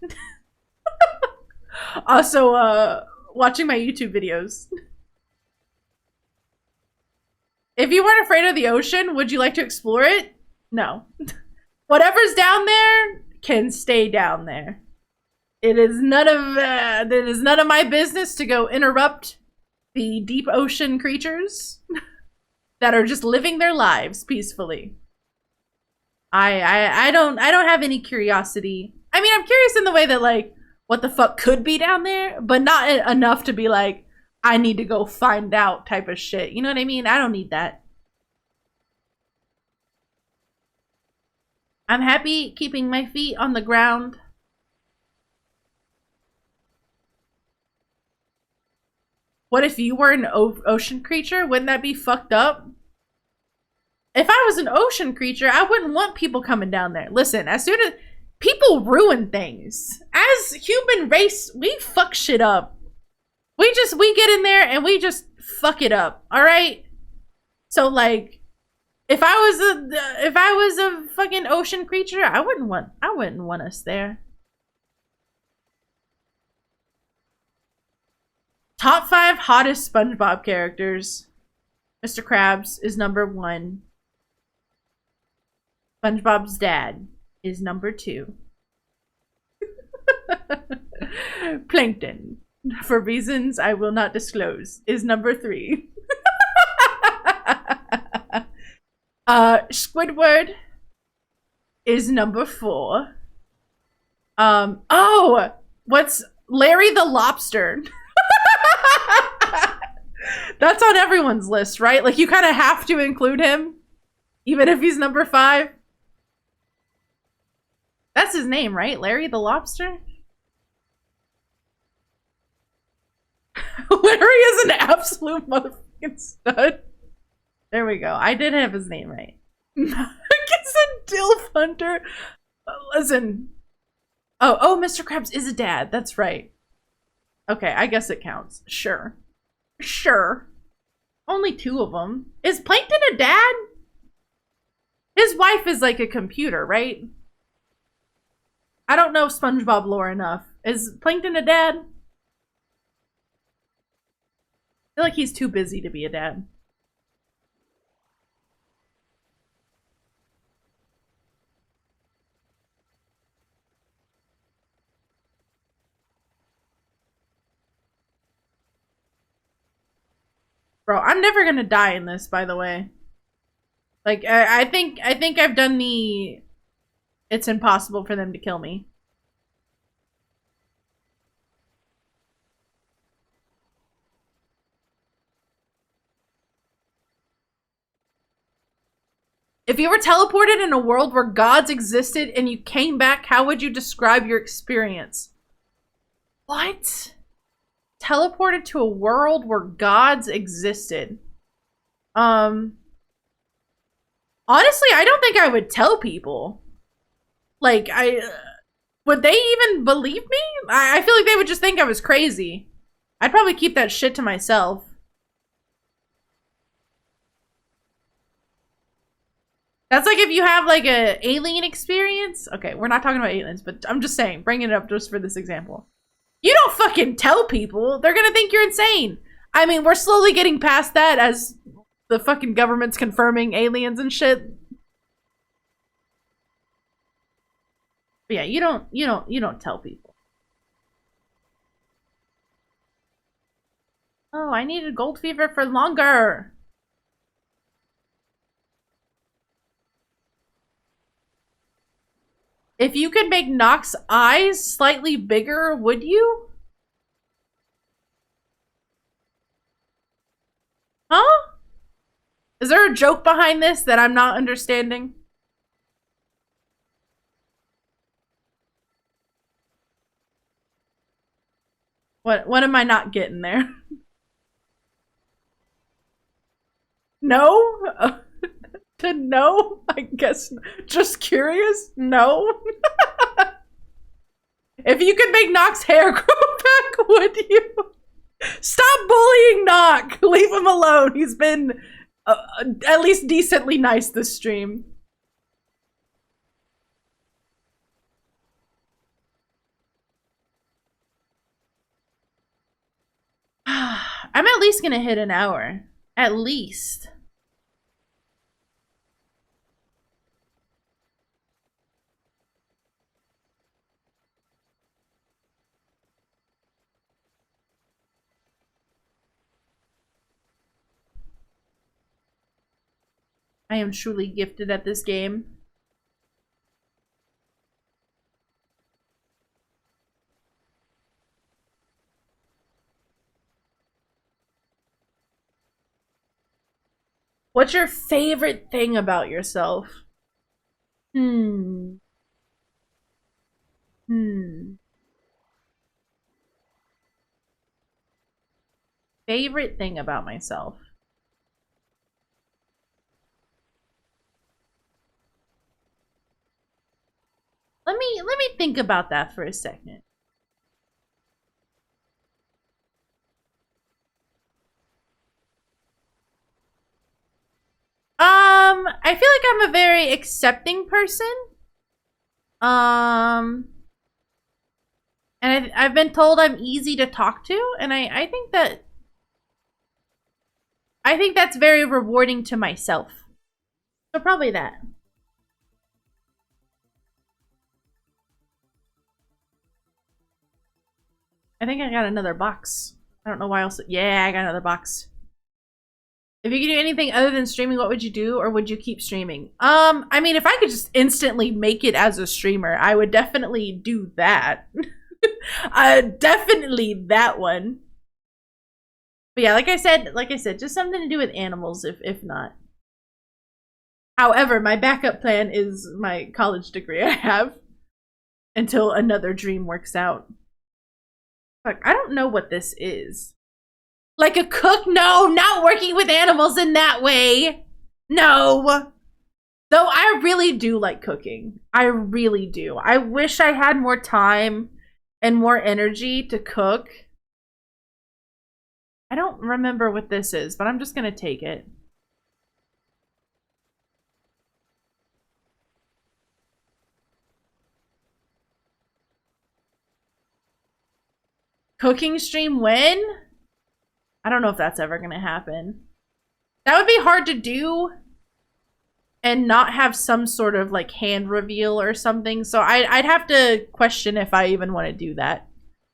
A: Also, watching my YouTube videos. If you weren't afraid of the ocean, would you like to explore it? No. Whatever's down there can stay down there. It is none of my business to go interrupt the deep ocean creatures that are just living their lives peacefully. I don't have any curiosity. I mean, I'm curious in the way that like what the fuck could be down there, but not enough to be like I need to go find out type of shit. You know what I mean? I don't need that. I'm happy keeping my feet on the ground. What if you were an ocean creature? Wouldn't that be fucked up? If I was an ocean creature, I wouldn't want people coming down there. Listen, as soon as people ruin things, as human race, we fuck shit up. We get in there and we just fuck it up. All right. So like, if I was a fucking ocean creature, I wouldn't want us there. Top 5 hottest SpongeBob characters. Mr. Krabs is number 1. SpongeBob's dad is number 2. Plankton, for reasons I will not disclose, is number 3. Squidward is number 4. Oh, what's Larry the Lobster? That's on everyone's list, right? Like, you kind of have to include him, even if he's number 5. That's his name, right? Larry the Lobster? Larry is an absolute motherfucking stud. There we go. I did have his name right. It's a DILF hunter. Listen. Oh, Mr. Krabs is a dad. That's right. Okay, I guess it counts. Sure. Only 2 of them. Is Plankton a dad? His wife is like a computer, right? I don't know SpongeBob lore enough. Is Plankton a dad? I feel like he's too busy to be a dad. Bro, I'm never gonna die in this, by the way. Like, I think I've done the... It's impossible for them to kill me. If you were teleported in a world where gods existed and you came back, how would you describe your experience? What? Teleported to a world where gods existed. Honestly, I don't think I would tell people. Like, would they even believe me? I feel like they would just think I was crazy. I'd probably keep that shit to myself. That's like if you have like a alien experience. Okay, we're not talking about aliens, but I'm just saying, bringing it up just for this example. You don't fucking tell people. They're gonna think you're insane. I mean, we're slowly getting past that as the fucking government's confirming aliens and shit. But yeah, you don't tell people. Oh, I needed gold fever for longer. If you could make Nox's eyes slightly bigger, would you? Huh? Is there a joke behind this that I'm not understanding? What am I not getting there? No? To know? I guess. Just curious? No? If you could make Nox's hair grow back, would you? Stop bullying Nox! Leave him alone. He's been at least decently nice this stream. I'm at least gonna hit an hour. At least. I am truly gifted at this game. What's your favorite thing about yourself? Hmm. Favorite thing about myself. Let me think about that for a second. I feel like I'm a very accepting person. And I've been told I'm easy to talk to, and I think that's very rewarding to myself. So probably that. I think I got another box. I don't know why else. Yeah, I got another box. If you could do anything other than streaming, what would you do, or would you keep streaming? I mean, if I could just instantly make it as a streamer, I would definitely do that. Definitely that one. But yeah, like I said, just something to do with animals, if not. However, my backup plan is my college degree I have until another dream works out. Fuck, I don't know what this is. Like a cook? No, not working with animals in that way. No. Though I really do like cooking. I really do. I wish I had more time and more energy to cook. I don't remember what this is, but I'm just gonna take it. Cooking stream when? I don't know if that's ever gonna happen. That would be hard to do and not have some sort of like hand reveal or something. So I'd have to question if I even want to do that.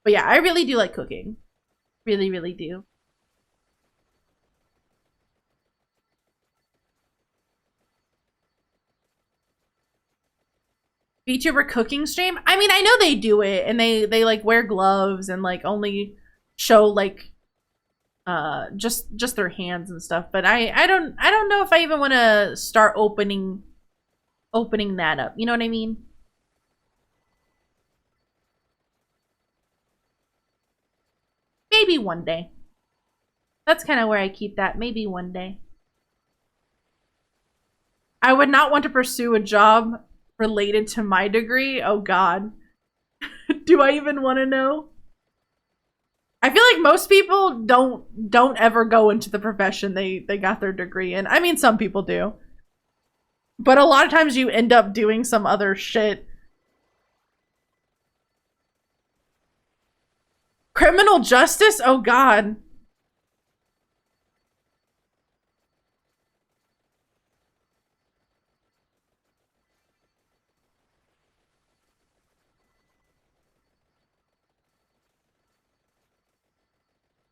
A: But yeah, I really do like cooking. Really, really do. VTuber cooking stream? I mean, I know they do it and they like wear gloves and like only show like just their hands and stuff, but I don't know if I even want to start opening that up. You know what I mean? Maybe one day. That's kind of where I keep that. Maybe one day. I would not want to pursue a job related to my degree. Oh God. Do I even want to know? I feel like most people don't ever go into the profession they got their degree in. I mean, some people do. But a lot of times you end up doing some other shit. Criminal justice? Oh God.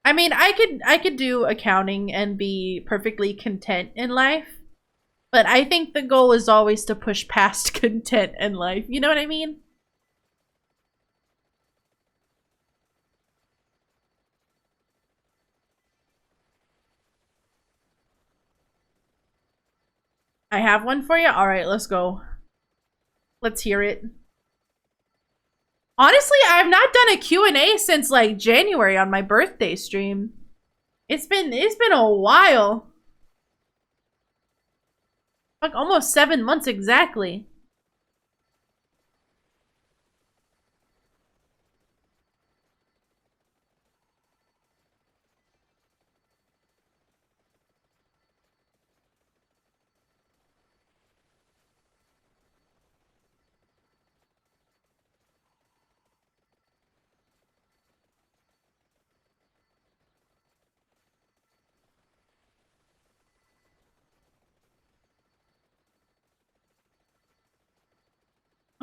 A: I mean, I could do accounting and be perfectly content in life. But I think the goal is always to push past content in life. You know what I mean? I have one for you. All right, let's go. Let's hear it. Honestly, I've not done a Q&A since like January on my birthday stream. It's been a while. Like almost 7 months exactly.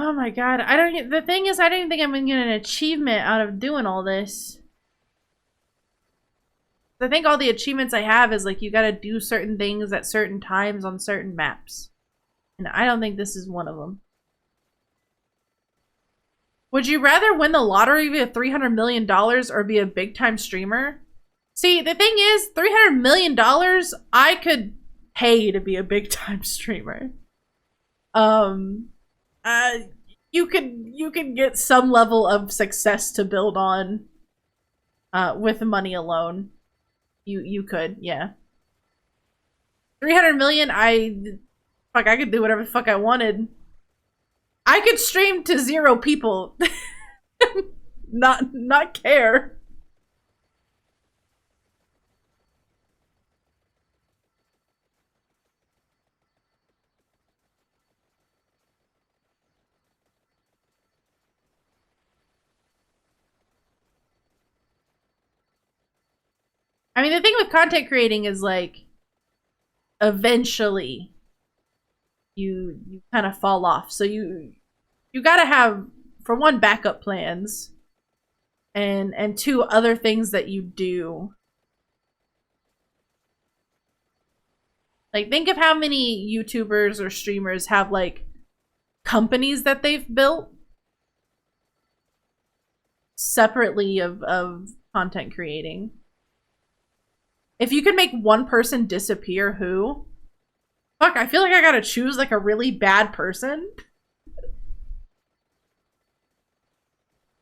A: Oh my god, I don't. The thing is, I don't even think I'm gonna get an achievement out of doing all this. I think all the achievements I have is like you gotta do certain things at certain times on certain maps. And I don't think this is one of them. Would you rather win the lottery via $300 million or be a big time streamer? See, the thing is, $300 million, I could pay to be a big time streamer. Um, uh, you could get some level of success to build on, with money alone. You could, yeah. 300 million, I could do whatever the fuck I wanted. I could stream to 0 people. not care. I mean, the thing with content creating is like eventually you kind of fall off. So you got to have, for one, backup plans, and 2 other things that you do. Like, think of how many YouTubers or streamers have, like, companies that they've built separately of content creating. If you could make one person disappear, who? Fuck, I feel like I gotta choose, like, a really bad person.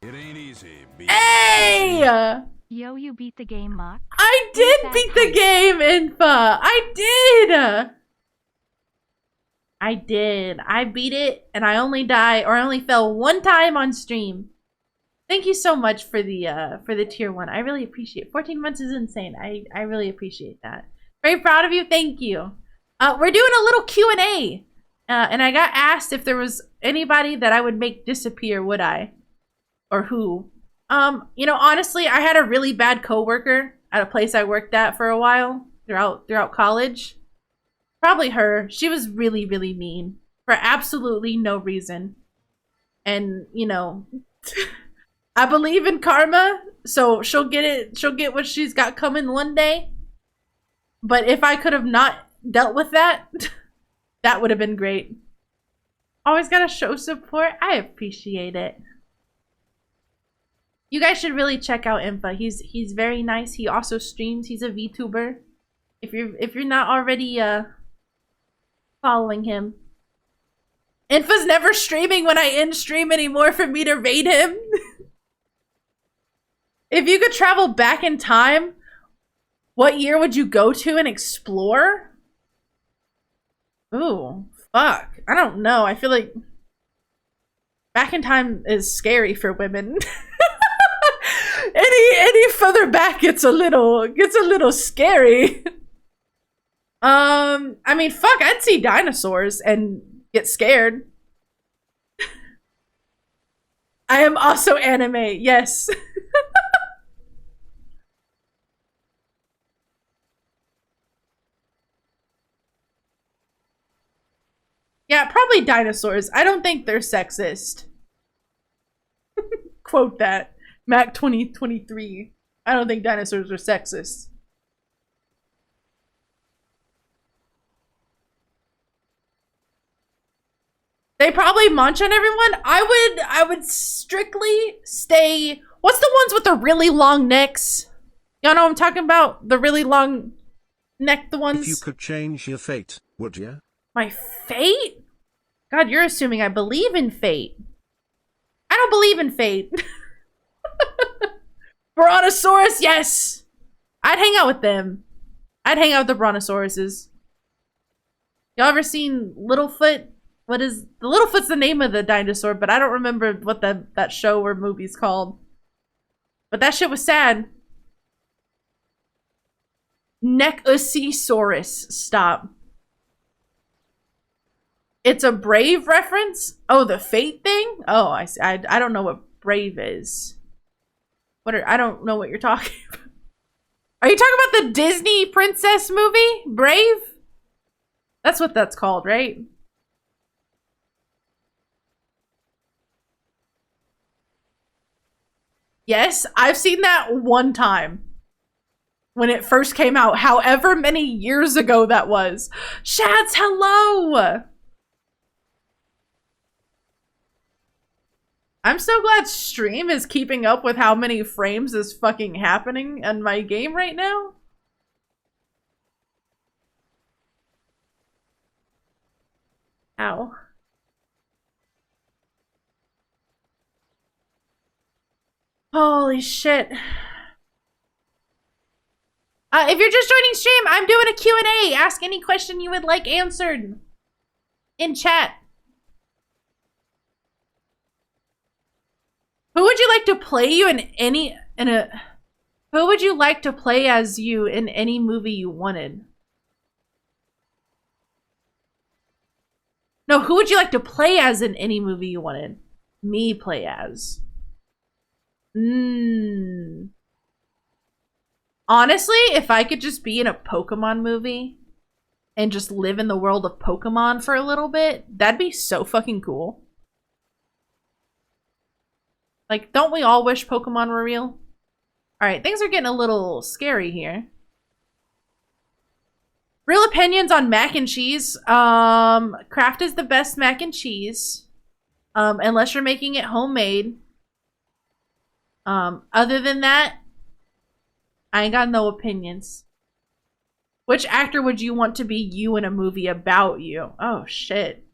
B: It ain't easy.
A: Hey!
C: Yo, you beat the game, Mock.
A: I did beat the game, Infa! I did! I did. I beat it, and I only fell 1 time on stream. Thank you so much for the tier 1. I really appreciate it. 14 months is insane. I really appreciate that. Very proud of you. Thank you. We're doing a little Q&A. And I got asked if there was anybody that I would make disappear, would I? Or who? You know, honestly, I had a really bad coworker at a place I worked at for a while throughout college. Probably her. She was really, really mean for absolutely no reason. And, you know, I believe in karma, so she'll get what she's got coming one day. But if I could have not dealt with that, that would have been great. Always gotta show support. I appreciate it. You guys should really check out Impa. He's very nice. He also streams. He's a VTuber. If you're not already following him. Infa's never streaming when I end stream anymore for me to raid him. If you could travel back in time, what year would you go to and explore? Ooh, fuck. I don't know. I feel like back in time is scary for women. any further back gets a little scary. I mean, fuck, I'd see dinosaurs and get scared. I am also anime, yes. Yeah, probably dinosaurs. I don't think they're sexist. Quote that. Mac 2023. I don't think dinosaurs are sexist. They probably munch on everyone. I would strictly stay. What's the ones with the really long necks? Y'all know what I'm talking about? The really long neck, the ones.
B: If you could change your fate, would you?
A: My fate? God, you're assuming I believe in fate. I don't believe in fate. Brontosaurus, yes! I'd hang out with them. I'd hang out with the Brontosauruses. Y'all ever seen Littlefoot? What is... The Littlefoot's the name of the dinosaur, but I don't remember what that show or movie's called. But that shit was sad. Nechosaurus. Stop. It's a Brave reference? Oh, the Fate thing? Oh, I see. I don't know what Brave is. I don't know what you're talking about. Are you talking about the Disney princess movie? Brave? That's what that's called, right? Yes, I've seen that one time. When it first came out, however many years ago that was. Shads, hello! I'm so glad stream is keeping up with how many frames is fucking happening in my game right now. Ow. Holy shit. If you're just joining stream, I'm doing a Q&A. Ask any question you would like answered in chat. Who would you like to play you who would you like to play as you in any movie you wanted? No, who would you like to play as in any movie you wanted? Me play as. Honestly, if I could just be in a Pokemon movie and just live in the world of Pokemon for a little bit, that'd be so fucking cool. Like, don't we all wish Pokemon were real? Alright, things are getting a little scary here. Real opinions on mac and cheese. Kraft is the best mac and cheese. Unless you're making it homemade. Other than that, I ain't got no opinions. Which actor would you want to be you in a movie about you? Oh, shit.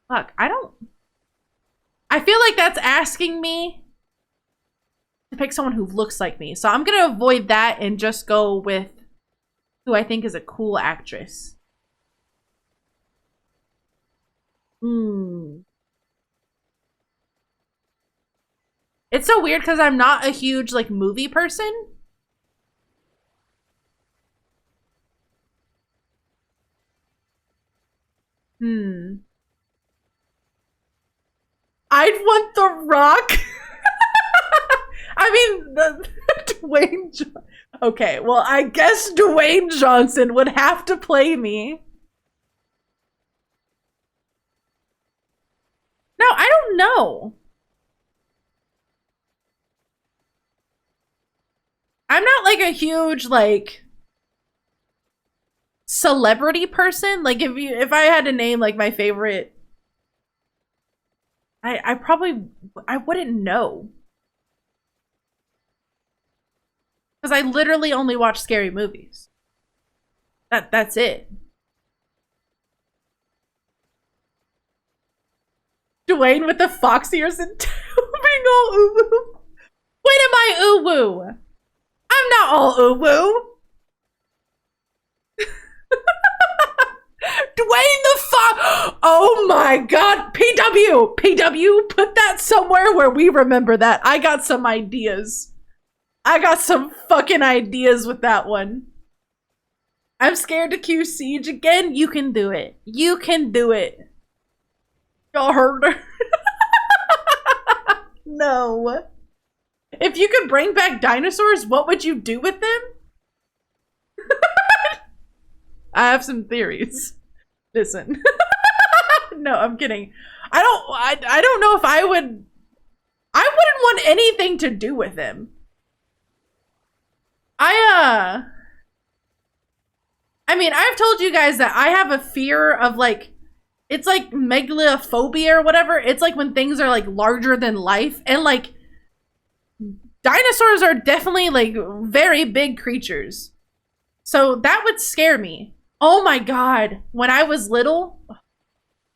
A: Fuck, I feel like that's asking me to pick someone who looks like me. So I'm gonna avoid that and just go with who I think is a cool actress. It's so weird because I'm not a huge, like, movie person. I'd want The Rock. I mean, Dwayne okay, well, I guess Dwayne Johnson would have to play me. No, I don't know. I'm not like a huge like celebrity person. Like if I had to name like my favorite, I probably I wouldn't know. Because I literally only watch scary movies. That's it. Dwayne with the fox ears and being all uwu. When am I uwu? I'm not all uwu. Dwayne the Fox. Oh my god. PW, put that somewhere where we remember that. I got some ideas. I got some fucking ideas with that one. I'm scared to cue Siege again. You can do it. You can do it. Y'all heard her. No. If you could bring back dinosaurs, what would you do with them? I have some theories. Listen. No, I'm kidding. I don't know if I wouldn't want anything to do with them. I mean, I've told you guys that I have a fear of like, it's like megalophobia or whatever. It's like when things are like larger than life, and like dinosaurs are definitely like very big creatures. So that would scare me. Oh my god. When I was little,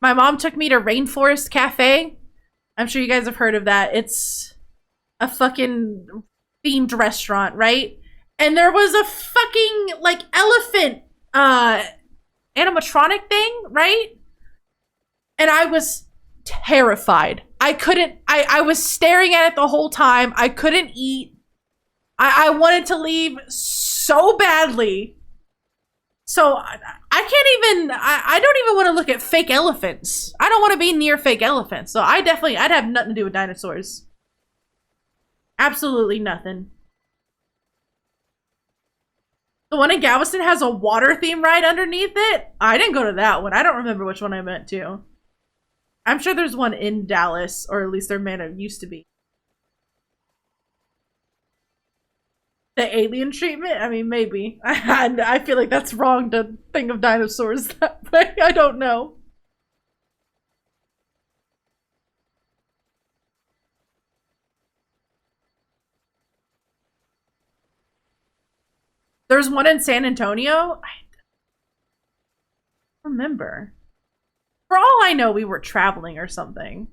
A: my mom took me to Rainforest Cafe. I'm sure you guys have heard of that. It's a fucking themed restaurant, right? And there was a fucking like elephant animatronic thing, right? And I was terrified. I was staring at it the whole time. I couldn't eat. I wanted to leave so badly. So I can't even, I don't even want to look at fake elephants. I don't want to be near fake elephants. So I'd have nothing to do with dinosaurs. Absolutely nothing. The one in Galveston has a water theme ride underneath it. I didn't go to that one. I don't remember which one I went to. I'm sure there's one in Dallas, or at least there may have used to be. The alien treatment? I mean, maybe. I feel like that's wrong to think of dinosaurs that way. I don't know. There's one in San Antonio. I don't remember. For all I know, we were traveling or something.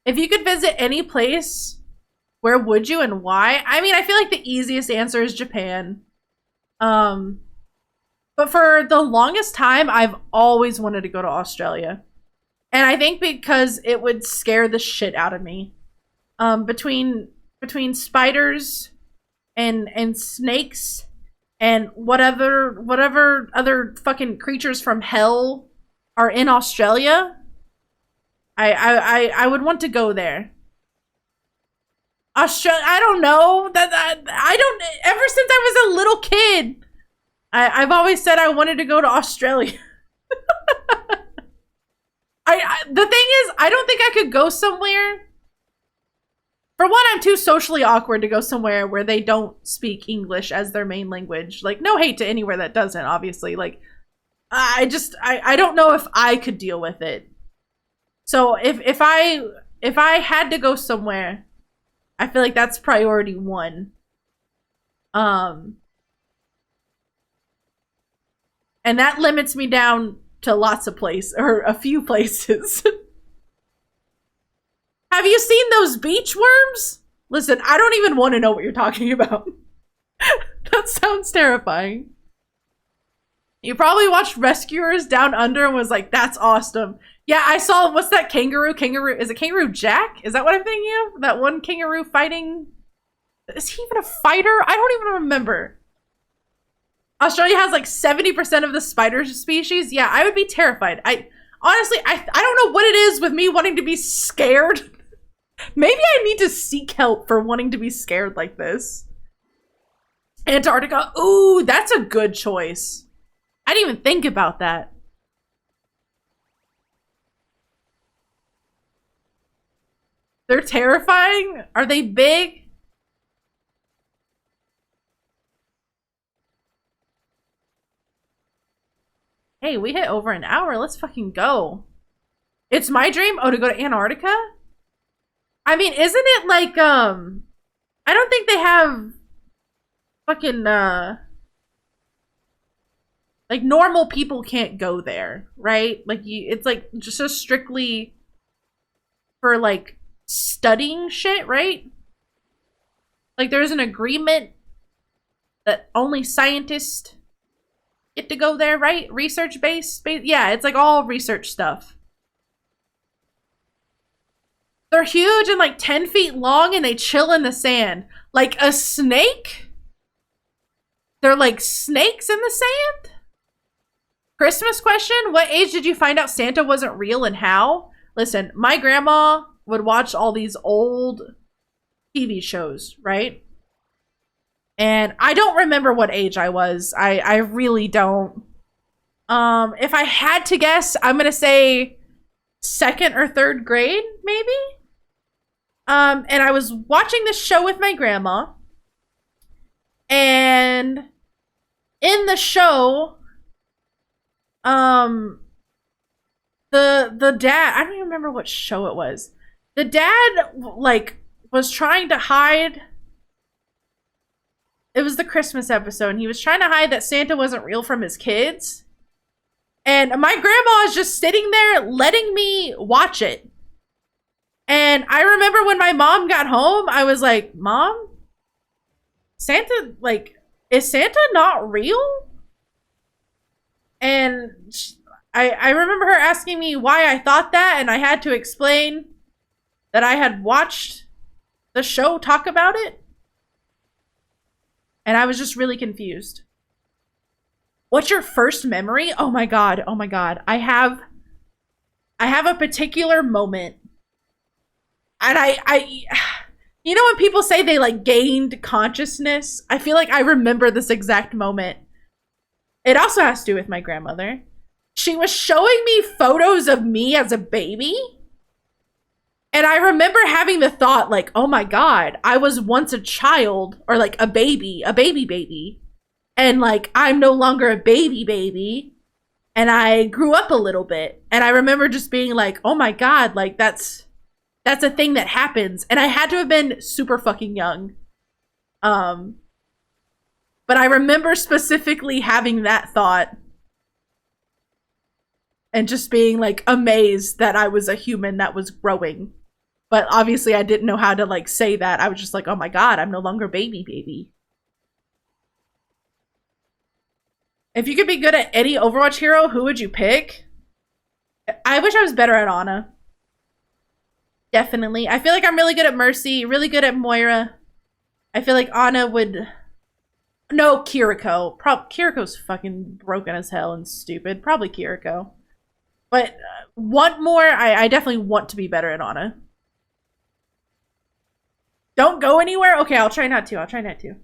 A: If you could visit any place, where would you and why? I mean, I feel like the easiest answer is Japan. But for the longest time, I've always wanted to go to Australia. And I think because it would scare the shit out of me. Between spiders and snakes and whatever other fucking creatures from hell are in Australia, I would want to go there. Australia, I don't know. I don't, ever since I was a little kid, I've always said I wanted to go to Australia. The thing is, I don't think I could go somewhere. For one, I'm too socially awkward to go somewhere where they don't speak English as their main language. Like, no hate to anywhere that doesn't, obviously. Like, I don't know if I could deal with it. So if I had to go somewhere, I feel like that's priority one. And that limits me down to lots of places, or a few places. Have you seen those beach worms? Listen, I don't even want to know what you're talking about. That sounds terrifying. You probably watched Rescuers Down Under and was like, that's awesome. Yeah, I saw, what's that kangaroo? Is it Kangaroo Jack? Is that what I'm thinking of? That one kangaroo fighting? Is he even a fighter? I don't even remember. Australia has like 70% of the spider species. Yeah, I would be terrified. Honestly, I don't know what it is with me wanting to be scared. Maybe I need to seek help for wanting to be scared like this. Antarctica. Ooh, that's a good choice. I didn't even think about that. They're terrifying? Are they big? Hey, we hit over an hour. Let's fucking go. It's my dream? Oh, to go to Antarctica? I mean, isn't it like, I don't think they have fucking, like normal people can't go there, right? Like it's like just so strictly for like studying shit, right? Like there's an agreement that only scientists get to go there, right? Research based. Yeah, it's like all research stuff. They're huge and like 10 feet long and they chill in the sand. Like a snake? They're like snakes in the sand? Christmas question? What age did you find out Santa wasn't real and how? Listen, my grandma would watch all these old TV shows, right? And I don't remember what age I was. I really don't. If I had to guess, I'm gonna say 2nd or 3rd grade, maybe? And I was watching this show with my grandma. And in the show, the dad, I don't even remember what show it was. The dad, like, was trying to hide. It was the Christmas episode, and he was trying to hide that Santa wasn't real from his kids. And my grandma is just sitting there letting me watch it. And I remember when my mom got home, I was like, Mom, Santa, like, is Santa not real? And I remember her asking me why I thought that, and I had to explain that I had watched the show talk about it. And I was just really confused. What's your first memory? Oh my god, oh my god. I have a particular moment. And you know when people say they like gained consciousness? I feel like I remember this exact moment. It also has to do with my grandmother. She was showing me photos of me as a baby. And I remember having the thought like, oh my god, I was once a child, or like a baby baby. And like, I'm no longer a baby. And I grew up a little bit. And I remember just being like, oh my god, like that's a thing that happens. And I had to have been super fucking young. But I remember specifically having that thought. And just being like amazed that I was a human that was growing. But obviously I didn't know how to like say that. I was just like, oh my god, I'm no longer baby. If you could be good at any Overwatch hero, who would you pick? I wish I was better at Ana. Definitely. I feel like I'm really good at Mercy, really good at Moira. I feel like Ana would... No, Kiriko. Kiriko's fucking broken as hell and stupid. Probably Kiriko. But want more? I definitely want to be better at Ana. Don't go anywhere? Okay, I'll try not to. I'll try not to.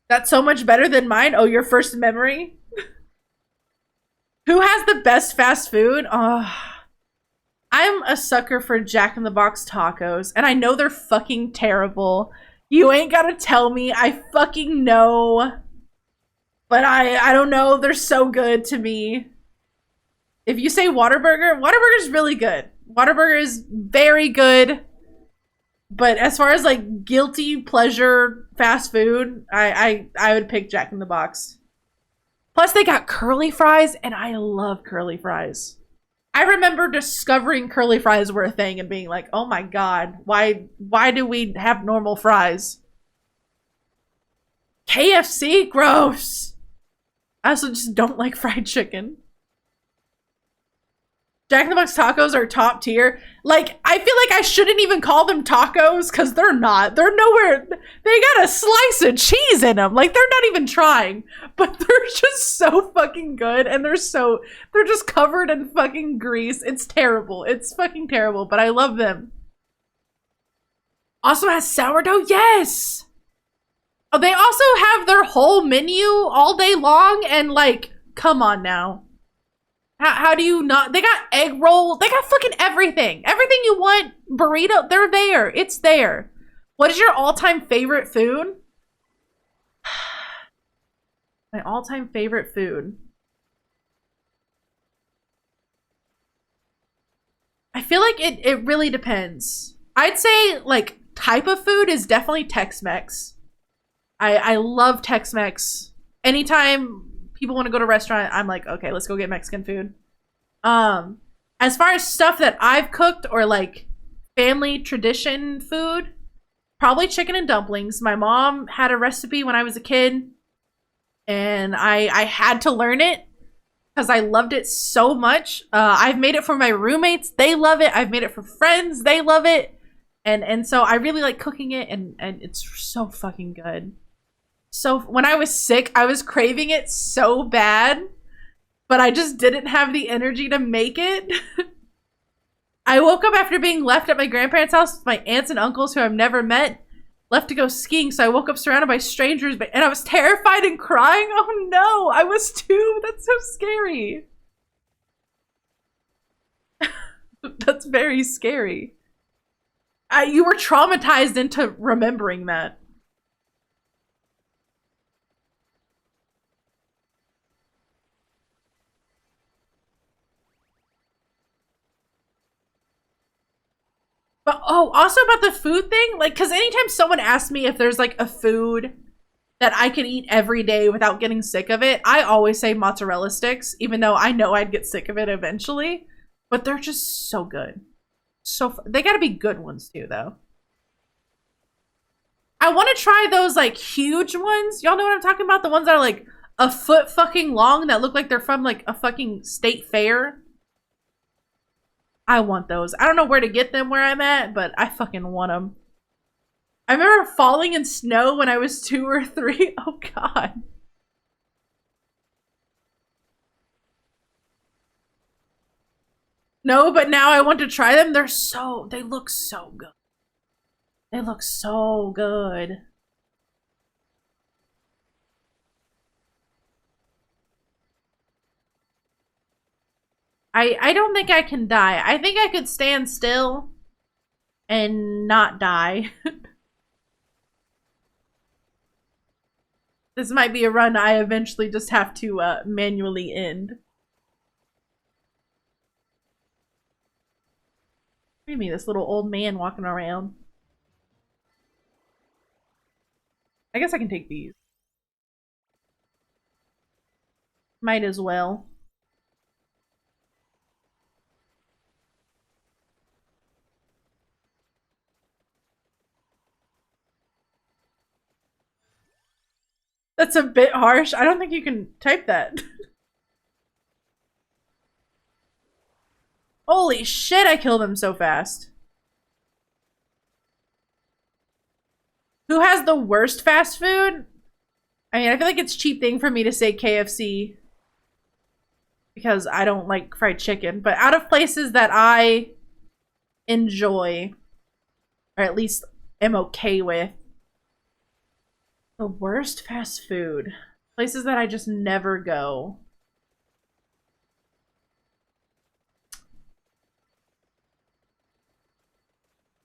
A: That's so much better than mine. Oh, your first memory? Who has the best fast food? Oh, I'm a sucker for Jack in the Box tacos, and I know they're fucking terrible. You ain't gotta tell me. I fucking know. But I don't know. They're so good to me. If you say Whataburger, Whataburger's really good. Whataburger is very good. But as far as like guilty pleasure fast food, I would pick Jack in the Box. Plus they got curly fries, and I love curly fries. I remember discovering curly fries were a thing and being like, oh my god, why do we have normal fries? KFC? Gross. I also just don't like fried chicken. Jack in the Box tacos are top tier. Like, I feel like I shouldn't even call them tacos because they're not. They're nowhere. They got a slice of cheese in them. Like, they're not even trying. But they're just so fucking good. And they're just covered in fucking grease. It's terrible. It's fucking terrible. But I love them. Also has sourdough? Yes! Oh, they also have their whole menu all day long. And, like, come on now. How do you not? They got egg roll. They got fucking everything. Everything you want. Burrito. They're there. It's there. What is your all-time favorite food? My all-time favorite food. I feel like it really depends. I'd say, like, type of food is definitely Tex-Mex. I love Tex-Mex. Anytime people want to go to a restaurant, I'm like, okay, let's go get Mexican food. As far as stuff that I've cooked or like family tradition food, probably chicken and dumplings. My mom had a recipe when I was a kid, and I had to learn it because I loved it so much. I've made it for my roommates. They love it. I've made it for friends. They love it. And so I really like cooking it, and it's so fucking good. So when I was sick, I was craving it so bad, but I just didn't have the energy to make it. I woke up after being left at my grandparents' house with my aunts and uncles who I've never met, left to go skiing. So I woke up surrounded by strangers, and I was terrified and crying. Oh no, I was too. That's so scary. That's very scary. You were traumatized into remembering that. But oh, also about the food thing, like, because anytime someone asks me if there's like a food that I could eat every day without getting sick of it, I always say mozzarella sticks, even though I know I'd get sick of it eventually. But they're just so good. They gotta be good ones too, though. I want to try those like huge ones. Y'all know what I'm talking about? The ones that are like a foot fucking long that look like they're from like a fucking state fair. I want those. I don't know where to get them where I'm at, but I fucking want them. I remember falling in snow when I was 2 or 3. Oh god. No, but now I want to try them. They look so good. They look so good. I don't think I can die. I think I could stand still and not die. This might be a run I eventually just have to manually end. Look at me, this little old man walking around. I guess I can take these. Might as well. That's a bit harsh. I don't think you can type that. Holy shit, I killed him so fast. Who has the worst fast food? I mean, I feel like it's a cheap thing for me to say KFC because I don't like fried chicken. But out of places that I enjoy, or at least am okay with. The worst fast food. Places that I just never go.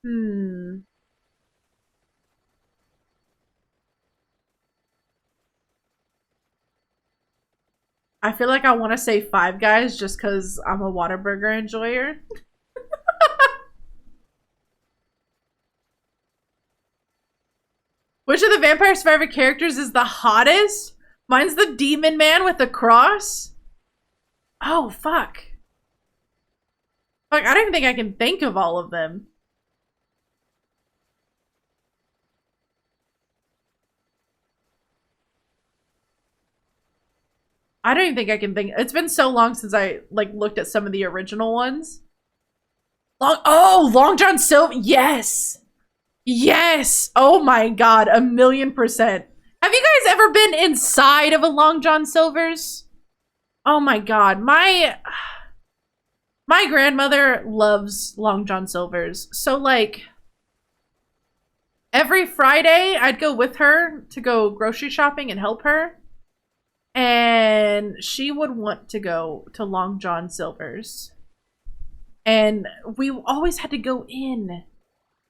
A: Hmm. I feel like I want to say Five Guys just because I'm a Whataburger enjoyer. Which of the Vampire Survivor characters is the hottest? Mine's the demon man with the cross. Oh, fuck. Fuck, I don't even think I can think of all of them. I don't even think I can think. It's been so long since I like looked at some of the original ones. Long John Silver. Yes. Yes. Oh my god, 1,000,000%. Have you guys ever been inside of a Long John Silver's? Oh my god, my grandmother loves Long John Silver's. So like every Friday I'd go with her to go grocery shopping and help her. And she would want to go to Long John Silver's. And we always had to go in.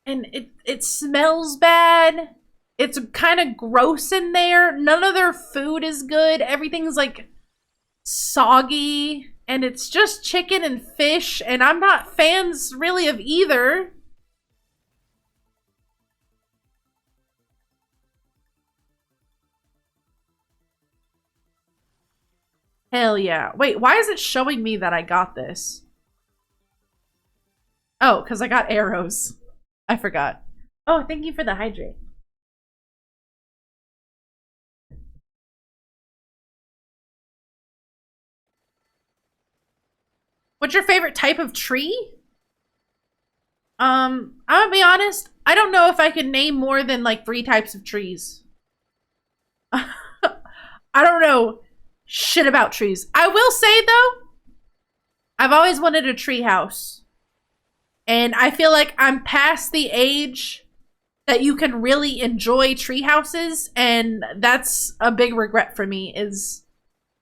A: And it smells bad. It's kind of gross in there. None of their food is good. Everything's like soggy. And it's just chicken and fish. And I'm not fans really of either. Hell yeah. Wait, why is it showing me that I got this? Oh, because I got arrows. I forgot. Oh, thank you for the hydrate. What's your favorite type of tree? I'm gonna be honest. I don't know if I can name more than like 3 types of trees. I don't know shit about trees. I will say though, I've always wanted a tree house. And I feel like I'm past the age that you can really enjoy tree houses, and that's a big regret for me is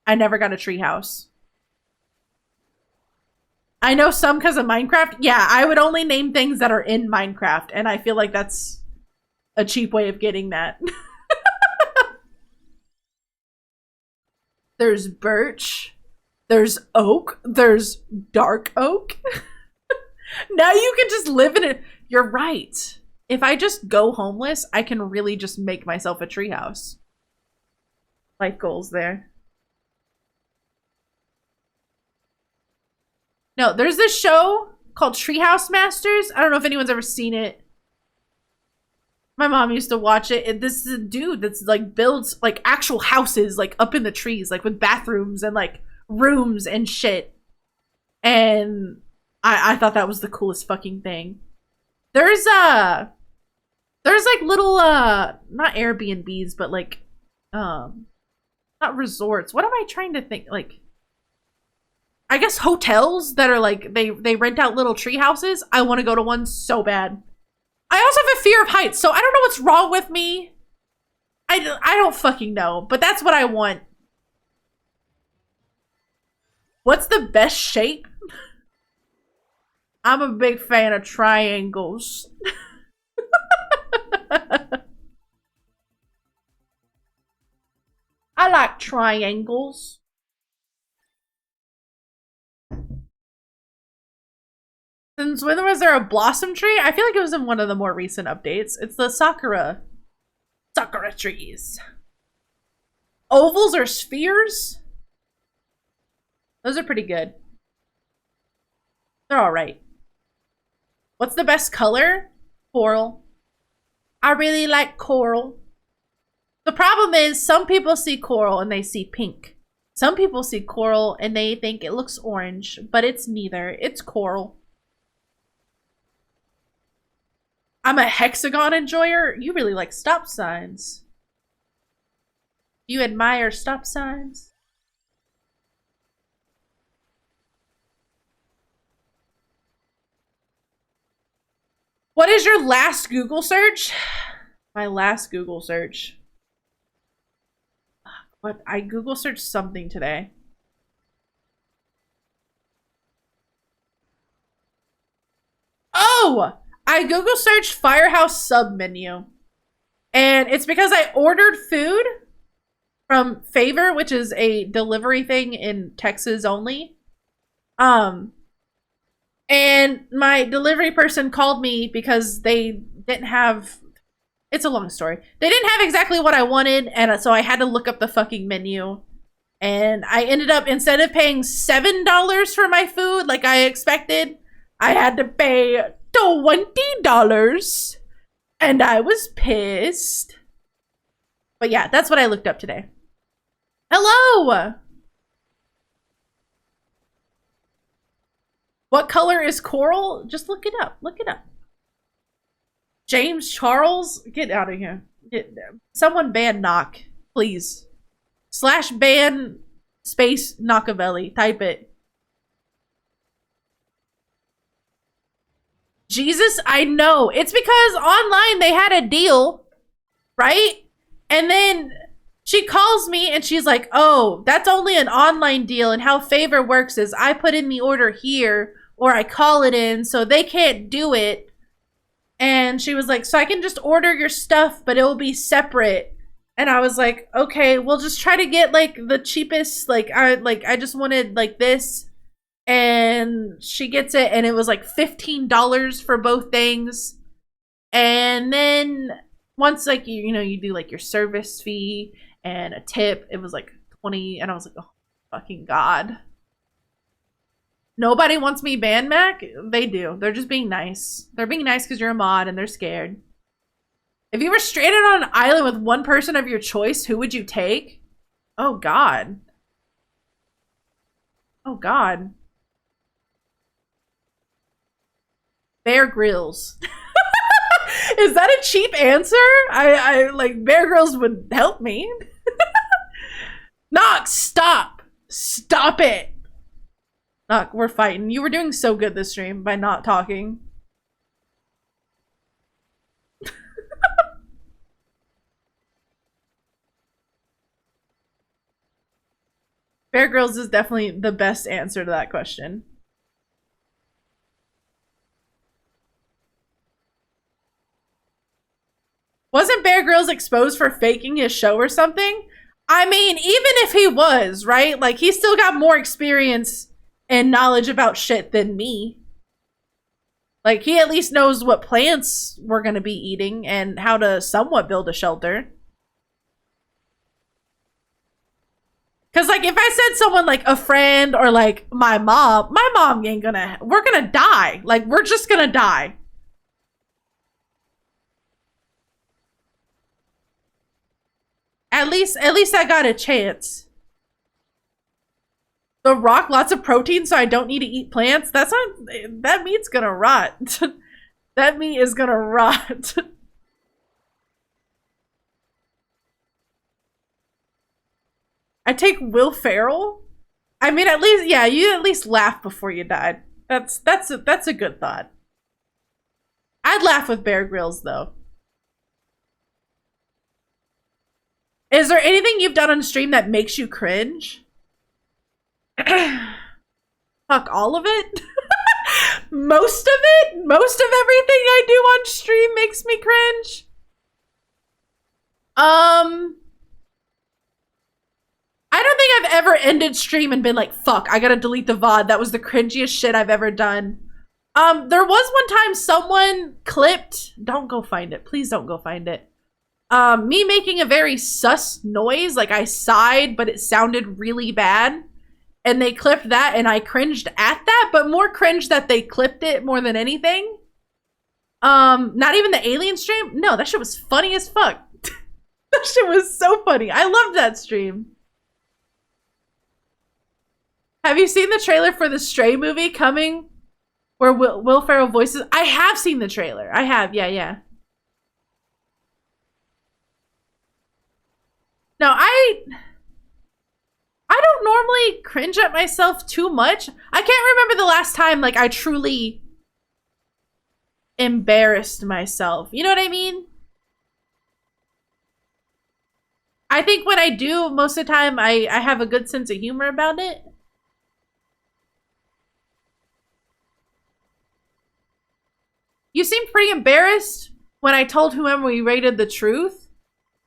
A: I never got a tree house. I know some because of Minecraft. Yeah, I would only name things that are in Minecraft, and I feel like that's a cheap way of getting that. There's birch, there's oak, there's dark oak. Now you can just live in it. You're right. If I just go homeless, I can really just make myself a treehouse. Life goals there. No, there's this show called Treehouse Masters. I don't know if anyone's ever seen it. My mom used to watch it. And this is a dude that's like builds like actual houses like up in the trees, like with bathrooms and like rooms and shit. And I thought that was the coolest fucking thing. There's like little not Airbnbs, but like not resorts. What am I trying to think? Like I guess hotels that are like they rent out little tree houses. I want to go to one so bad. I also have a fear of heights, so I don't know what's wrong with me. I don't fucking know, but that's what I want. What's the best shape? I'm a big fan of triangles. I like triangles. Since when was there a blossom tree? I feel like it was in one of the more recent updates. It's the Sakura. Sakura trees. Ovals or spheres? Those are pretty good. They're alright. What's the best color? Coral. I really like coral. The problem is some people see coral and they see pink. Some people see coral and they think it looks orange, but it's neither. It's coral. I'm a hexagon enjoyer. You really like stop signs. You admire stop signs? What is your last Google search? My last Google search. What? I Google searched something today. Oh! I Google searched Firehouse sub menu. And it's because I ordered food from Favor, which is a delivery thing in Texas only. And my delivery person called me because they didn't have, it's a long story. They didn't have exactly what I wanted, and so I had to look up the fucking menu. And I ended up, instead of paying $7 for my food like I expected, I had to pay $20. And I was pissed. But yeah, that's what I looked up today. Hello! What color is coral? Just look it up. Look it up. James Charles? Get out of here. Someone ban knock, please. / ban space Knockavelli. Type it. Jesus, I know. It's because online they had a deal, right? And then she calls me and she's like, oh, that's only an online deal. And how Favor works is I put in the order here or I call it in, so they can't do it. And she was like, so I can just order your stuff, but it will be separate. And I was like, okay, we'll just try to get like the cheapest, I just wanted like this. And she gets it, and it was like $15 for both things. And then once like you do like your service fee and a tip, it was like 20, and I was like, oh fucking god. Nobody wants me banned, Mac. They do. They're just being nice. They're being nice because you're a mod and they're scared. If you were stranded on an island with one person of your choice, who would you take? Oh god. Oh god. Bear Grylls. Is that a cheap answer? I like Bear Grylls would help me. Knock, stop. Stop it. Knock, we're fighting. You were doing so good this stream by not talking. Bear Grylls is definitely the best answer to that question. Wasn't Bear Grylls exposed for faking his show or something? I mean, even if he was, right? Like, he still got more experience and knowledge about shit than me. Like, he at least knows what plants we're gonna be eating and how to somewhat build a shelter. Because, like, if I said someone like a friend or like my mom ain't gonna, we're gonna die. Like, we're just gonna die. At least I got a chance. The Rock, lots of protein, so I don't need to eat plants. That's not, that meat's gonna rot. That meat is gonna rot. I take Will Ferrell. I mean, at least, yeah, you at least laugh before you died. That's a good thought. I'd laugh with Bear Grylls though. Is there anything you've done on stream that makes you cringe? Fuck all of it. Most of it. Most of everything I do on stream makes me cringe. I don't think I've ever ended stream and been like, fuck, I gotta delete the VOD. That was the cringiest shit I've ever done. There was one time someone clipped, don't go find it. Please don't go find it. Me making a very sus noise, like I sighed, but it sounded really bad. And they clipped that and I cringed at that, but more cringe that they clipped it more than anything. Not even the alien stream? No, that shit was funny as fuck. That shit was so funny. I loved that stream. Have you seen the trailer for the Stray movie coming? Where Will Ferrell voices? I have seen the trailer. I have, yeah. No, I don't normally cringe at myself too much. I can't remember the last time like I truly embarrassed myself. You know what I mean? I think when I do, most of the time, I have a good sense of humor about it. You seemed pretty embarrassed when I told whoever we rated the truth.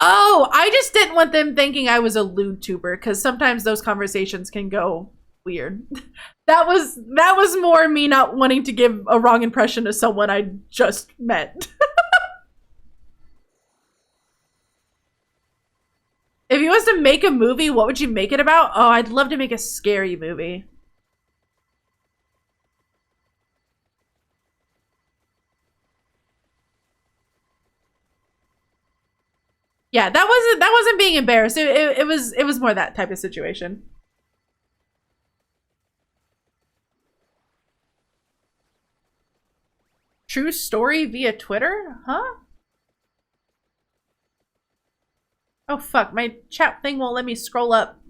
A: Oh, I just didn't want them thinking I was a lewd tuber, because sometimes those conversations can go weird. That was more me not wanting to give a wrong impression to someone I just met. If you was to make a movie, what would you make it about? Oh, I'd love to make a scary movie. Yeah, that wasn't being embarrassed. It was more that type of situation. True story via Twitter? Huh? Oh fuck, my chat thing won't let me scroll up.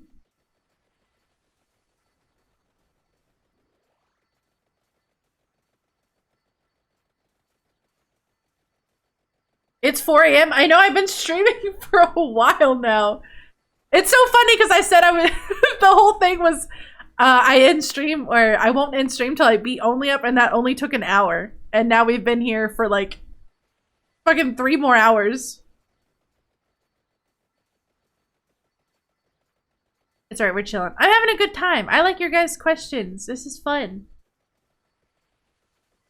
A: It's 4 a.m. I know, I've been streaming for a while now. It's so funny because I said I would the whole thing was I end stream, or I won't end stream till I beat Only Up, and that only took an hour. And now we've been here for like fucking 3 more hours. It's alright, we're chilling. I'm having a good time. I like your guys' questions. This is fun.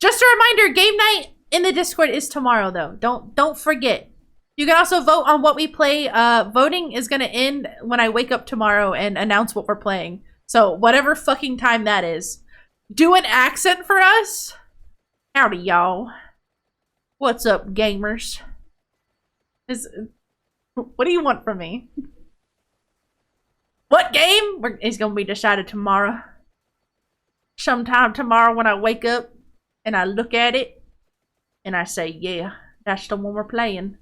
A: Just a reminder, game night in the Discord is tomorrow, though. Don't forget. You can also vote on what we play. Voting is gonna end when I wake up tomorrow and announce what we're playing. So whatever fucking time that is. Do an accent for us. Howdy, y'all. What's up, gamers? What do you want from me? What game? It's gonna be decided tomorrow. Sometime tomorrow when I wake up and I look at it and I say, yeah, that's the one we're playing.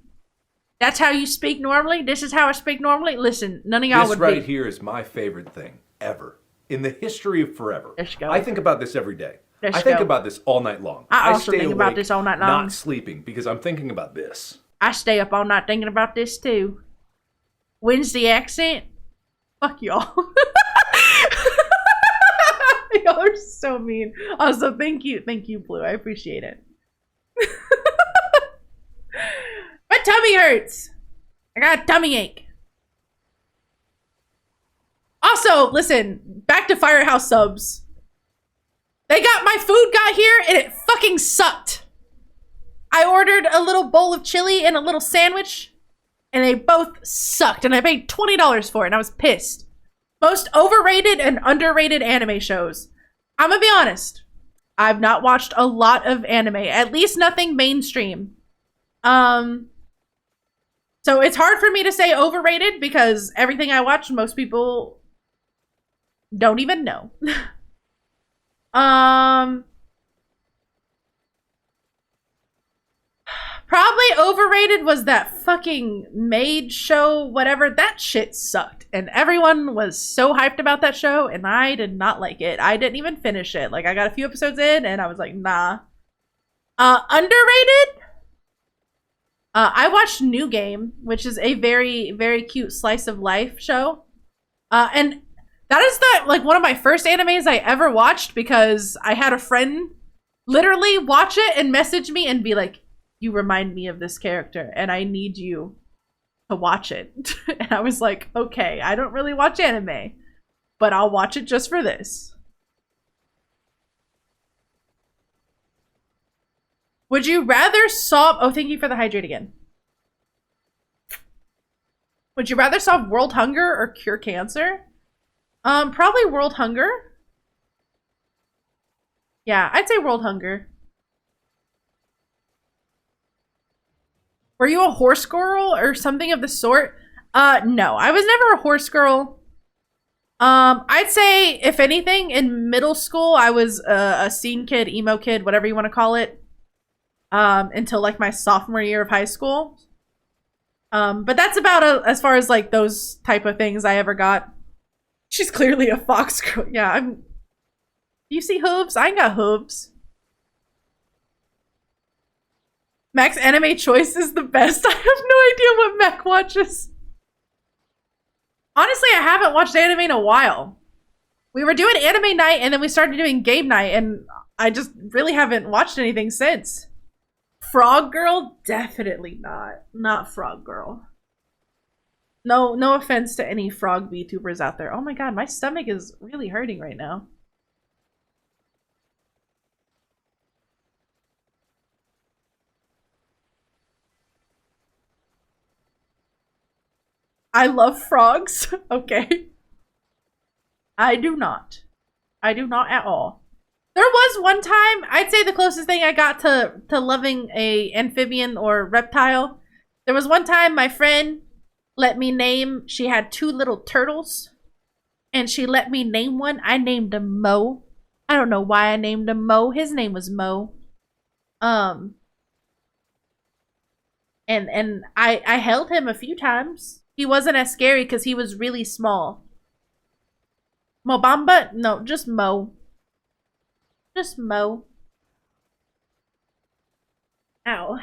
A: That's how you speak normally? This is how I speak normally? Listen, none of y'all would
D: This right here is my favorite thing ever. In the history of forever.
A: Let's go.
D: I think about this every day.
A: Let's
D: I think
A: go.
D: about this all night long.
A: I also
D: stay
A: think about
D: awake,
A: this all night long.
D: Not sleeping, because I'm thinking about this.
A: I stay up all night thinking about this too. When's the accent? Fuck y'all. Y'all are so mean. Also, thank you, Blue. I appreciate it. My tummy hurts. I got a tummy ache. Also, listen, back to Firehouse subs. My food got here and it fucking sucked. I ordered a little bowl of chili and a little sandwich and they both sucked, and I paid $20 for it and I was pissed. Most overrated and underrated anime shows. I'm gonna be honest. I've not watched a lot of anime, at least nothing mainstream. So it's hard for me to say overrated because everything I watch, most people don't even know. Probably overrated was that fucking maid show, whatever. That shit sucked. And everyone was so hyped about that show, and I did not like it. I didn't even finish it. Like, I got a few episodes in, and I was like, nah. Underrated? I watched New Game, which is a very, very cute slice of life show. And that is one of my first animes I ever watched, because I had a friend literally watch it and message me and be like, you remind me of this character and I need you to watch it. And I was like, okay, I don't really watch anime, but I'll watch it just for this. Would you rather solve... Oh, thank you for the hydrate again. Would you rather solve world hunger or cure cancer? Probably world hunger. Yeah, I'd say world hunger. Were you a horse girl or something of the sort? No, I was never a horse girl. I'd say, if anything, in middle school, I was a scene kid, emo kid, whatever you want to call it. Until like my sophomore year of high school. But that's about as far as like those type of things I ever got. She's clearly a fox girl. Yeah, Do you see hooves? I ain't got hooves. Mac's anime choice is the best. I have no idea what Mac watches. Honestly, I haven't watched anime in a while. We were doing anime night and then we started doing game night and I just really haven't watched anything since. Frog Girl? Definitely not. Not Frog Girl. No offense to any frog VTubers out there. Oh my god, my stomach is really hurting right now. I love frogs. Okay. I do not. I do not at all. There was one time, I'd say the closest thing I got to loving a amphibian or reptile. There was one time my friend let me name, she had 2 little turtles. And she let me name one. I named him Mo. I don't know why I named him Mo. His name was Mo. And I held him a few times. He wasn't as scary because he was really small. Mobamba? No, just Mo. Just Mo. Ow.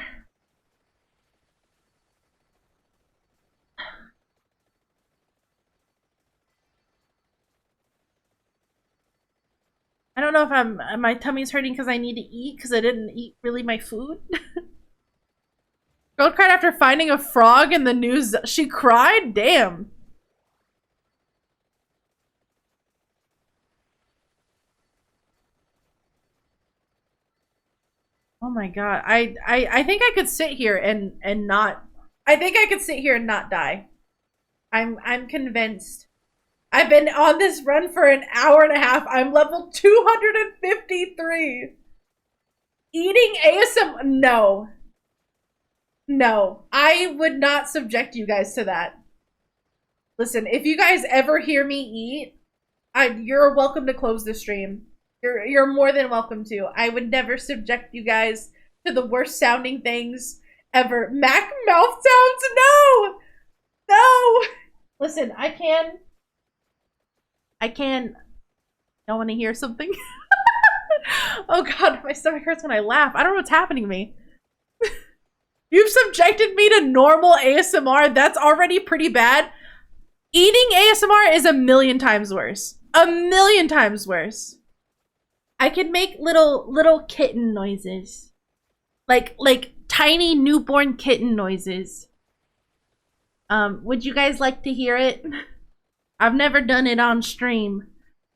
A: I don't know if my tummy's hurting because I need to eat because I didn't eat really my food. Girl cried after finding a frog in the news. She cried? Damn. Oh my god. I think I could sit here and not. I think I could sit here and not die. I'm convinced. I've been on this run for an hour and a half. I'm level 253. Eating ASM? No. No. I would not subject you guys to that. Listen, if you guys ever hear me eat, you're welcome to close the stream. You're more than welcome to. I would never subject you guys to the worst sounding things ever. Mac mouth sounds? No! No! Listen, I can. Y'all want to hear something? Oh god, my stomach hurts when I laugh. I don't know what's happening to me. You've subjected me to normal ASMR. That's already pretty bad. Eating ASMR is a million times worse. A million times worse. I can make little kitten noises. Like tiny newborn kitten noises. Would you guys like to hear it? I've never done it on stream.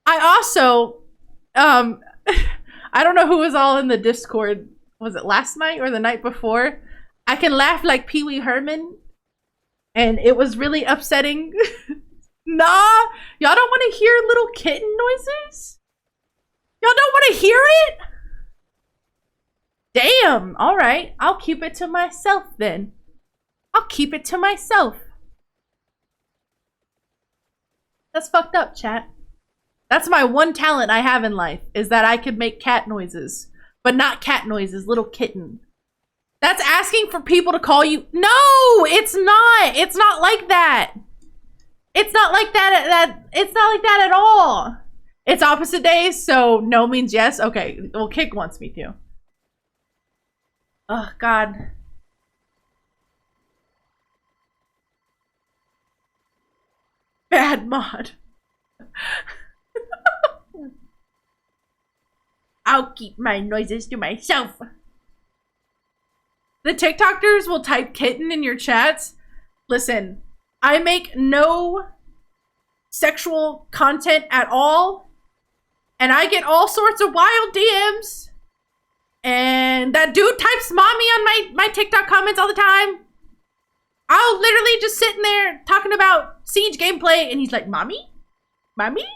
A: I also, I don't know who was all in the Discord. Was it last night or the night before? I can laugh like Pee Wee Herman. And it was really upsetting. Nah, y'all don't want to hear little kitten noises? Y'all don't want to hear it? Damn, all right. I'll keep it to myself then. I'll keep it to myself. That's fucked up, chat. That's my one talent I have in life, is that I could make cat noises. But not cat noises, little kitten. That's asking for people to call you. No, it's not. It's not like that. It's not like that. It's not like that at all. It's opposite days, so no means yes. Okay, well, Kick wants me to. Oh, God. Bad mod. I'll keep my noises to myself. The TikTokers will type kitten in your chats. Listen, I make no sexual content at all. And I get all sorts of wild DMs. And that dude types mommy on my TikTok comments all the time. I'll literally just sitting there talking about Siege gameplay and he's like, mommy? Mommy?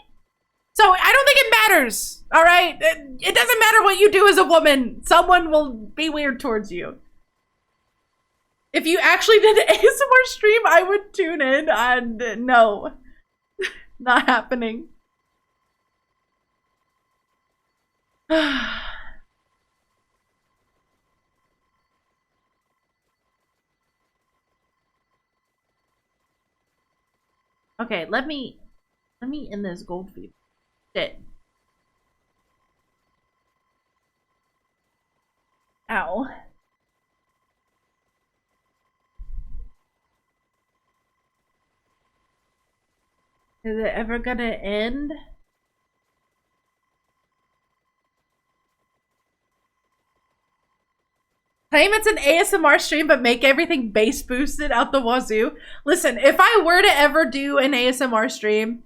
A: So I don't think it matters, all right? It doesn't matter what you do as a woman. Someone will be weird towards you. If you actually did an ASMR stream, I would tune in and no, not happening. Okay, let me end this gold feed. Shit. Ow. Is it ever gonna end? Claim it's an ASMR stream, but make everything bass boosted out the wazoo. Listen, if I were to ever do an ASMR stream,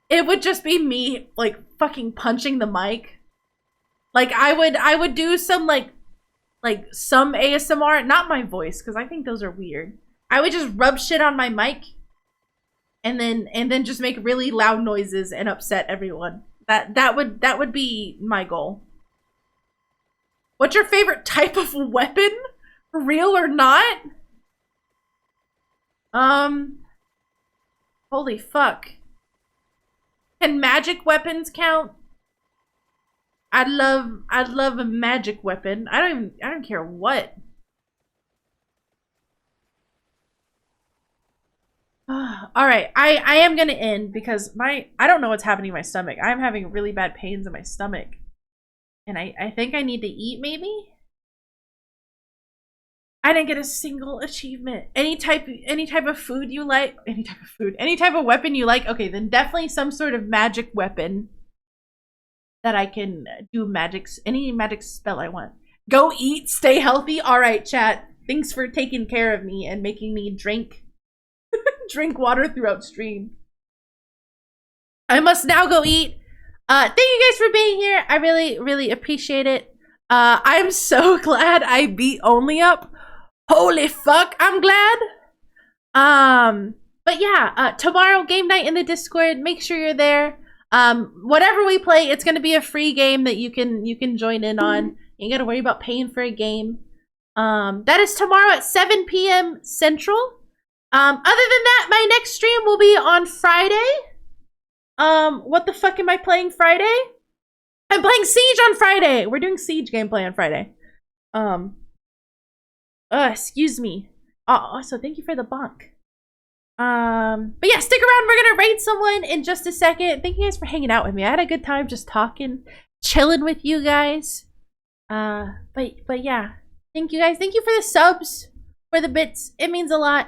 A: it would just be me, like, fucking punching the mic. Like, I would do some, like some ASMR, not my voice, because I think those are weird. I would just rub shit on my mic, and then just make really loud noises and upset everyone. That would be my goal. What's your favorite type of weapon? Real or not? Holy fuck. Can magic weapons count? I'd love a magic weapon. I don't care what. All right, I am gonna end because I don't know what's happening in my stomach. I'm having really bad pains in my stomach. And I think I need to eat, maybe? I didn't get a single achievement. Any type of food you like, any type of weapon you like, okay, then definitely some sort of magic weapon that I can do any magic spell I want. Go eat, stay healthy. All right, chat. Thanks for taking care of me and making me drink water throughout stream. I must now go eat. Thank you guys for being here. I really appreciate it. I'm so glad I beat Only Up. Holy fuck, I'm glad. But yeah, tomorrow game night in the Discord. Make sure you're there. Whatever we play, it's gonna be a free game that you can join in on. You ain't gotta worry about paying for a game. That is tomorrow at 7 p.m. Central. Other than that, my next stream will be on Friday. What the fuck am I playing Friday? I'm playing Siege on Friday. We're doing Siege gameplay on Friday. Excuse me. Also, thank you for the bonk. But yeah, stick around. We're gonna raid someone in just a second. Thank you guys for hanging out with me. I had a good time just talking, chilling with you guys. But yeah, thank you guys. Thank you for the subs, for the bits. It means a lot.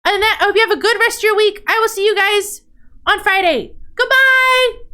A: Other than that, I hope you have a good rest of your week. I will see you guys on Friday. Goodbye!